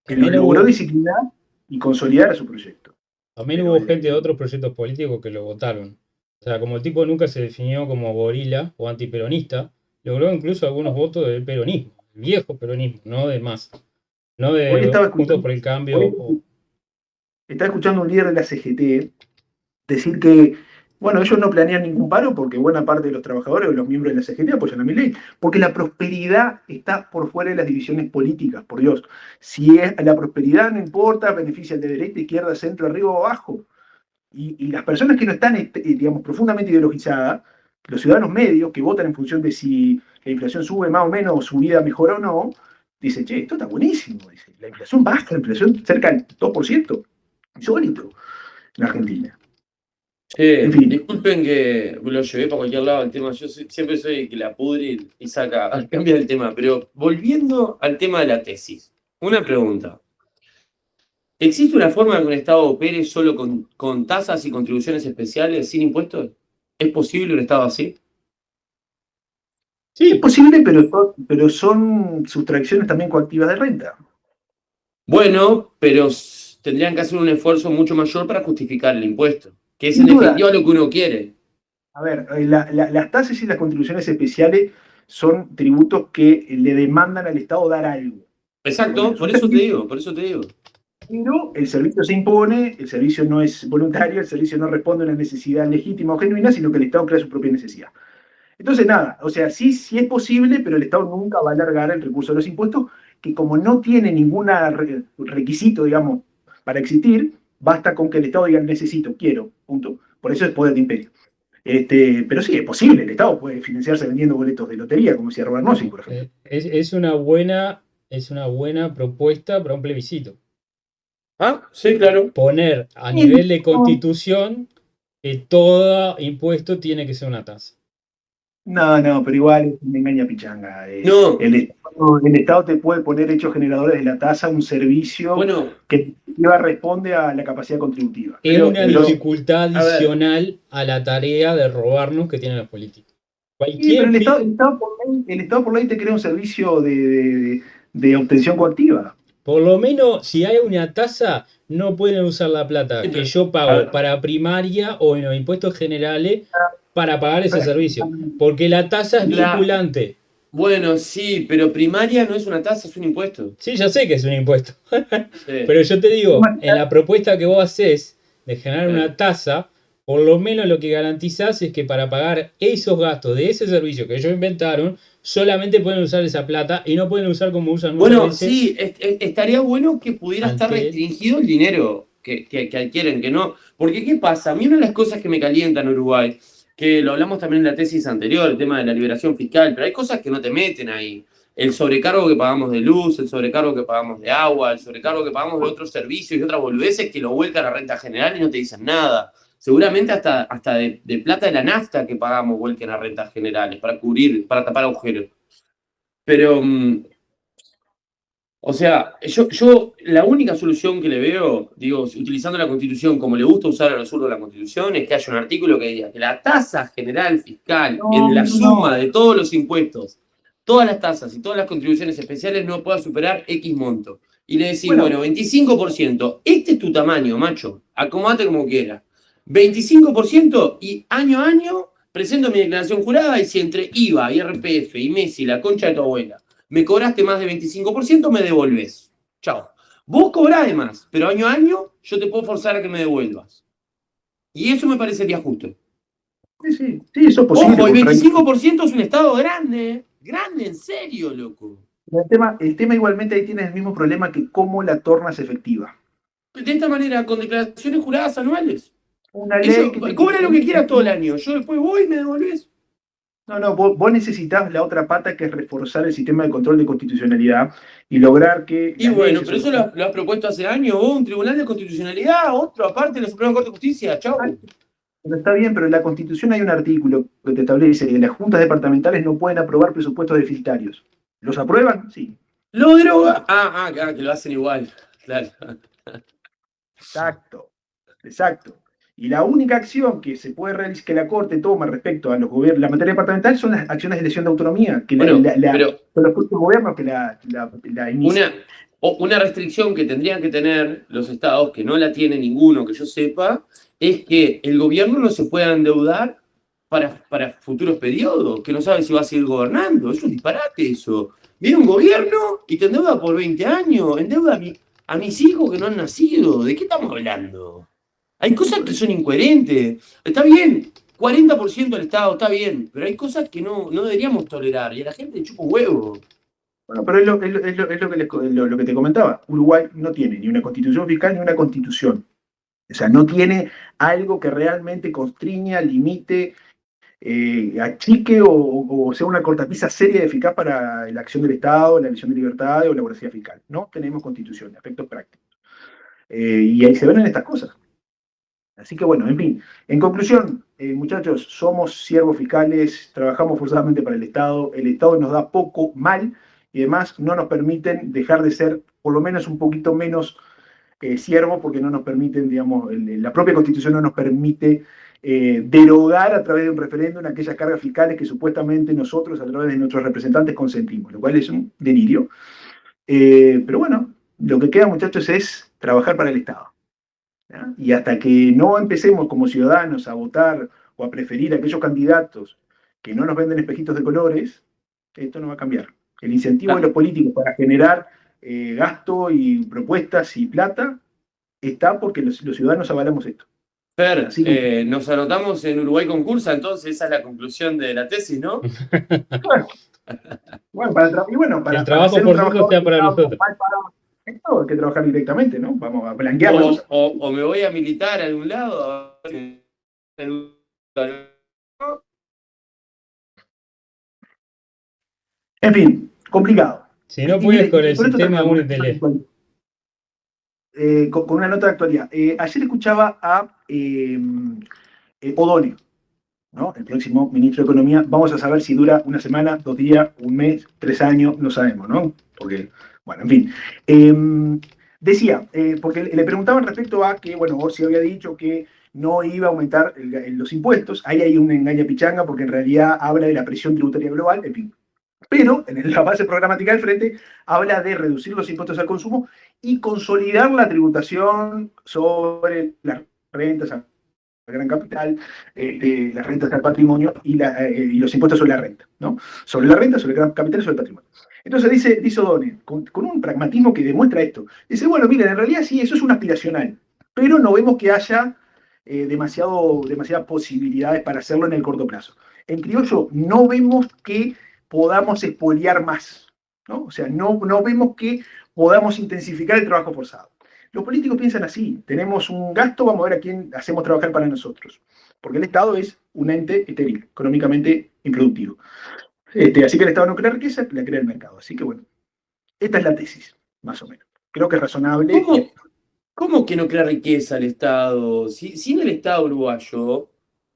que los También logró hubo, disciplinar y consolidar a su proyecto. también Pero hubo gente de otros proyectos políticos que lo votaron. O sea, como el tipo nunca se definió como gorila o antiperonista, logró incluso algunos votos del peronismo, el viejo peronismo, no de Massa, no hoy de estaba Juntos escuchando, por el Cambio. hoy estaba escuchando un líder de la CGT decir que, bueno, ellos no planean ningún paro porque buena parte de los trabajadores o los miembros de la CGT apoyan a Milei, porque la prosperidad está por fuera de las divisiones políticas, por Dios. Si es, la prosperidad no importa, beneficia al de derecha, izquierda, centro, arriba o abajo. Y las personas que no están, digamos, profundamente ideologizadas, los ciudadanos medios que votan en función de si la inflación sube más o menos o su vida mejora o no, dicen, che, esto está buenísimo. Dice, la inflación baja, la inflación cerca del 2%. Insólito en Argentina. En Che, fin, disculpen que lo llevé para cualquier lado el tema. Yo siempre soy el que la pudre y saca, cambia el tema. Pero volviendo al tema de la tesis, una pregunta. ¿Existe una forma de que un Estado opere solo con tasas y contribuciones especiales sin impuestos? ¿Es posible un Estado así? es Sí, posible, pero son sustracciones también coactivas de renta. Bueno, pero tendrían que hacer un esfuerzo mucho mayor para justificar el impuesto, que es Sin en duda, definitiva lo que uno quiere. a ver, las tasas y las contribuciones especiales son tributos que le demandan al Estado dar algo. Bueno, Exacto, es por un eso te servicio. digo, por eso te digo. Pero el servicio se impone, el servicio no es voluntario, el servicio no responde a una necesidad legítima o genuina, sino que el Estado crea su propia necesidad. Entonces, nada, o sea, sí, sí es posible, pero el Estado nunca va a alargar el recurso de los impuestos, que como no tiene ningún requisito, digamos, para existir, basta con que el Estado diga necesito, quiero, punto. Por eso es poder de imperio. Pero sí, es posible, el Estado puede financiarse vendiendo boletos de lotería, como decía Robert Nozick, por ejemplo. es una buena propuesta para un plebiscito. Ah, sí, claro. Poner a Sí, nivel de constitución que todo impuesto tiene que ser una tasa. no, pero igual es una engaña pichanga. No, El Estado te puede poner hechos generadores de la tasa un servicio bueno, que responde a la capacidad contributiva. Es una Pero, dificultad a ver, adicional a la tarea de robarnos que tienen los políticos. sí, pero Cualquier pi- el Estado por ley te crea un servicio de obtención coactiva. Por lo menos, si hay una tasa, no pueden usar la plata que yo a pago ver, para primaria o en los impuestos generales para pagar ese servicio. Pero, Porque la tasa es la, vinculante. bueno, sí, pero primaria no es una tasa, es un impuesto. Sí, ya sé que es un impuesto. Sí, Pero yo te digo, en la propuesta que vos haces de generar sí. una tasa, por lo menos lo que garantizás es que para pagar esos gastos de ese servicio que ellos inventaron, solamente pueden usar esa plata y no pueden usar como usan muchas Bueno, veces sí, estaría bueno que pudiera estar ante... restringido el dinero que adquieren, que no. Porque, ¿qué pasa? A mí una de las cosas que me calientan en Uruguay, que lo hablamos también en la tesis anterior, el tema de la liberación fiscal, pero hay cosas que no te meten ahí. El sobrecargo que pagamos de luz, el sobrecargo que pagamos de agua, el sobrecargo que pagamos de otros servicios y otras boludeces que lo vuelcan a renta general y no te dicen nada. Seguramente hasta de plata de la nafta que pagamos vuelquen a rentas generales para cubrir, para tapar agujeros. Pero, o sea, yo la única solución que le veo, digo, utilizando la Constitución como le gusta usar a los zurdos la Constitución, es que haya un artículo que diga que la tasa general fiscal en la suma no. de todos los impuestos, todas las tasas y todas las contribuciones especiales no pueda superar X monto. Y le decís, Bueno, bueno, 25%, este es tu tamaño, macho, acomodate como quieras. 25% y año a año presento mi declaración jurada y si entre IVA, IRPF y Messi, la concha de tu abuela, me cobraste más de 25%, me devolves. Chao. Vos cobrás de más, pero año a año yo te puedo forzar a que me devuelvas. Y eso me parecería justo. sí, eso es posible. Ojo, el Porque 25% es un estado grande. Grande, en serio, loco. el tema igualmente ahí tiene el mismo problema que cómo la tornas efectiva. De esta manera, con declaraciones juradas anuales. Una ley Eso, que te cobra lo que compromete. quieras todo el año. Yo después voy y me devolvés. No, vos necesitas la otra pata que es reforzar el sistema de control de constitucionalidad y lograr que Y las bueno, leyes, pero sobre eso lo has propuesto hace años. Vos, un tribunal de constitucionalidad, otro aparte de la Suprema Corte de Justicia. Chau. pero está bien, pero en la Constitución hay un artículo que te establece que las juntas departamentales no pueden aprobar presupuestos deficitarios. ¿Los aprueban? Sí. Lo droga. Que lo hacen igual. Claro. Exacto, exacto. Y la única acción que se puede realizar, que la Corte toma respecto a los gobiernos, la materia departamental, son las acciones de lesión de autonomía, que Bueno, son los propios gobiernos que la inician. Una restricción que tendrían que tener los estados, que no la tiene ninguno que yo sepa, es que el gobierno no se pueda endeudar para futuros periodos, que no sabe si va a seguir gobernando. Es un disparate eso. Viene un gobierno y te endeuda por 20 años, endeuda a mis hijos que no han nacido. ¿De qué estamos hablando? Hay cosas que son incoherentes. Está bien, 40% del Estado, está bien, pero hay cosas que no deberíamos tolerar y a la gente le chupa un huevo. Bueno, pero es lo que te comentaba. Uruguay no tiene ni una constitución fiscal ni una constitución. O sea, no tiene algo que realmente constriña, limite, achique o sea una cortapisa seria y eficaz para la acción del Estado, la visión de libertades o la voracidad fiscal. No tenemos constitución, aspectos prácticos. Y ahí se ven en estas cosas. Así que bueno, en fin, en conclusión, muchachos, somos siervos fiscales, trabajamos forzadamente para el Estado nos da poco mal y además no nos permiten dejar de ser por lo menos un poquito menos siervos porque no nos permiten, digamos, la propia Constitución no nos permite derogar a través de un referéndum aquellas cargas fiscales que supuestamente nosotros a través de nuestros representantes consentimos, lo cual es un delirio. Pero bueno, lo que queda, muchachos, es trabajar para el Estado. ¿Ya? Y hasta que no empecemos como ciudadanos a votar o a preferir a aquellos candidatos que no nos venden espejitos de colores, esto no va a cambiar. El incentivo de los políticos para generar gasto y propuestas y plata está porque los ciudadanos avalamos esto. Fer, nos anotamos en Uruguay Concursa, entonces esa es la conclusión de la tesis, ¿no? Para el trabajo hacer por nosotros sea para nosotros. Esto hay que trabajar directamente, ¿no? Vamos a blanquear la cosa. O me voy a militar a algún lado. En fin, complicado. Si no puedes con el sistema, únetele. Con una nota de actualidad. Ayer escuchaba a O'Donnell, ¿no? El próximo ministro de Economía. Vamos a saber si dura una semana, 2 días, 1 mes, 3 años, no sabemos, ¿no? Porque, bueno, en fin. Decía, porque le preguntaban respecto a que, bueno, Orsi había dicho que no iba a aumentar los impuestos. Ahí hay una engaña pichanga porque en realidad habla de la presión tributaria global, en fin. Pero en la base programática del Frente habla de reducir los impuestos al consumo y consolidar la tributación sobre las rentas al gran capital, las rentas al patrimonio y los impuestos sobre la renta, ¿no? Sobre la renta, sobre el gran capital y sobre el patrimonio. Entonces dice O'Donnell, con un pragmatismo que demuestra esto, dice, bueno, miren, en realidad sí, eso es un aspiracional, pero no vemos que haya demasiadas posibilidades para hacerlo en el corto plazo. En criollo, no vemos que podamos expoliar más, ¿no? O sea, no vemos que podamos intensificar el trabajo forzado. Los políticos piensan así, tenemos un gasto, vamos a ver a quién hacemos trabajar para nosotros, porque el Estado es un ente estéril, económicamente improductivo. Así que el Estado no crea riqueza, la crea el mercado. Así que bueno, esta es la tesis, más o menos. Creo que es razonable. ¿Cómo que no crea riqueza el Estado? Sin el Estado uruguayo,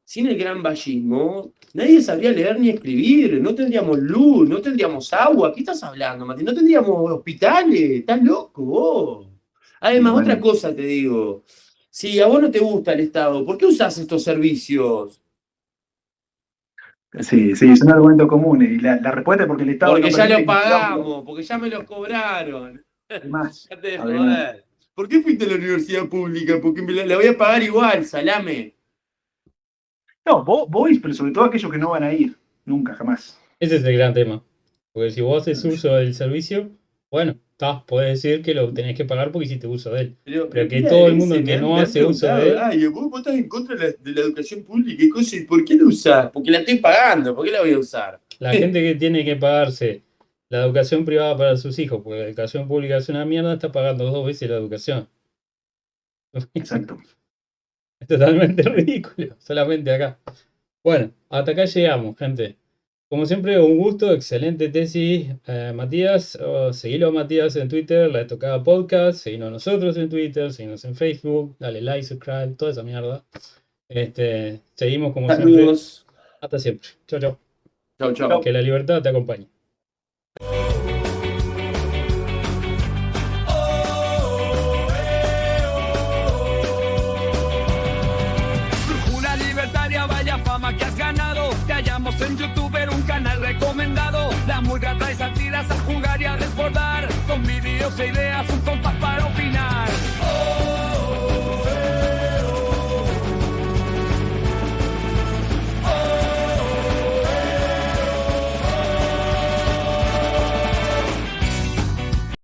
sin el gran vallismo, nadie sabría leer ni escribir, no tendríamos luz, no tendríamos agua. ¿Qué estás hablando, Mati? No tendríamos hospitales, estás loco vos. Además, bueno, otra cosa te digo, si a vos no te gusta el Estado, ¿por qué usás estos servicios? Sí, son argumentos comunes. Y la respuesta es porque el Estado. Porque no ya lo pagamos, porque ya me los cobraron. Además, joder. ¿Por qué fuiste a la universidad pública? Porque la voy a pagar igual, salame. No, vos, pero sobre todo aquellos que no van a ir, nunca, jamás. Ese es el gran tema. Porque si vos haces uso del servicio, bueno, podés decir que lo tenés que pagar porque hiciste uso de él. Pero que todo el mundo que no hace uso de él. Ay, vos estás en contra de la educación pública y cosas. ¿Por qué la usás? Porque la estoy pagando, ¿por qué la voy a usar? La gente que tiene que pagarse la educación privada para sus hijos, porque la educación pública es una mierda, está pagando 2 veces la educación. Exacto. Es totalmente ridículo, solamente acá. Bueno, hasta acá llegamos, gente. Como siempre, un gusto, excelente tesis, Matías. Seguilo a Matías en Twitter, La Estocada Podcast. Seguinos a nosotros en Twitter, seguinos en Facebook, dale like, subscribe, toda esa mierda. Seguimos como siempre. Hasta siempre. Chau, chau. Chau, chau. Que la libertad te acompañe. ganado. Te hallamos en YouTuber, un canal recomendado. La Murga trae sátiras a jugar y a desbordar. Con vídeos e ideas, un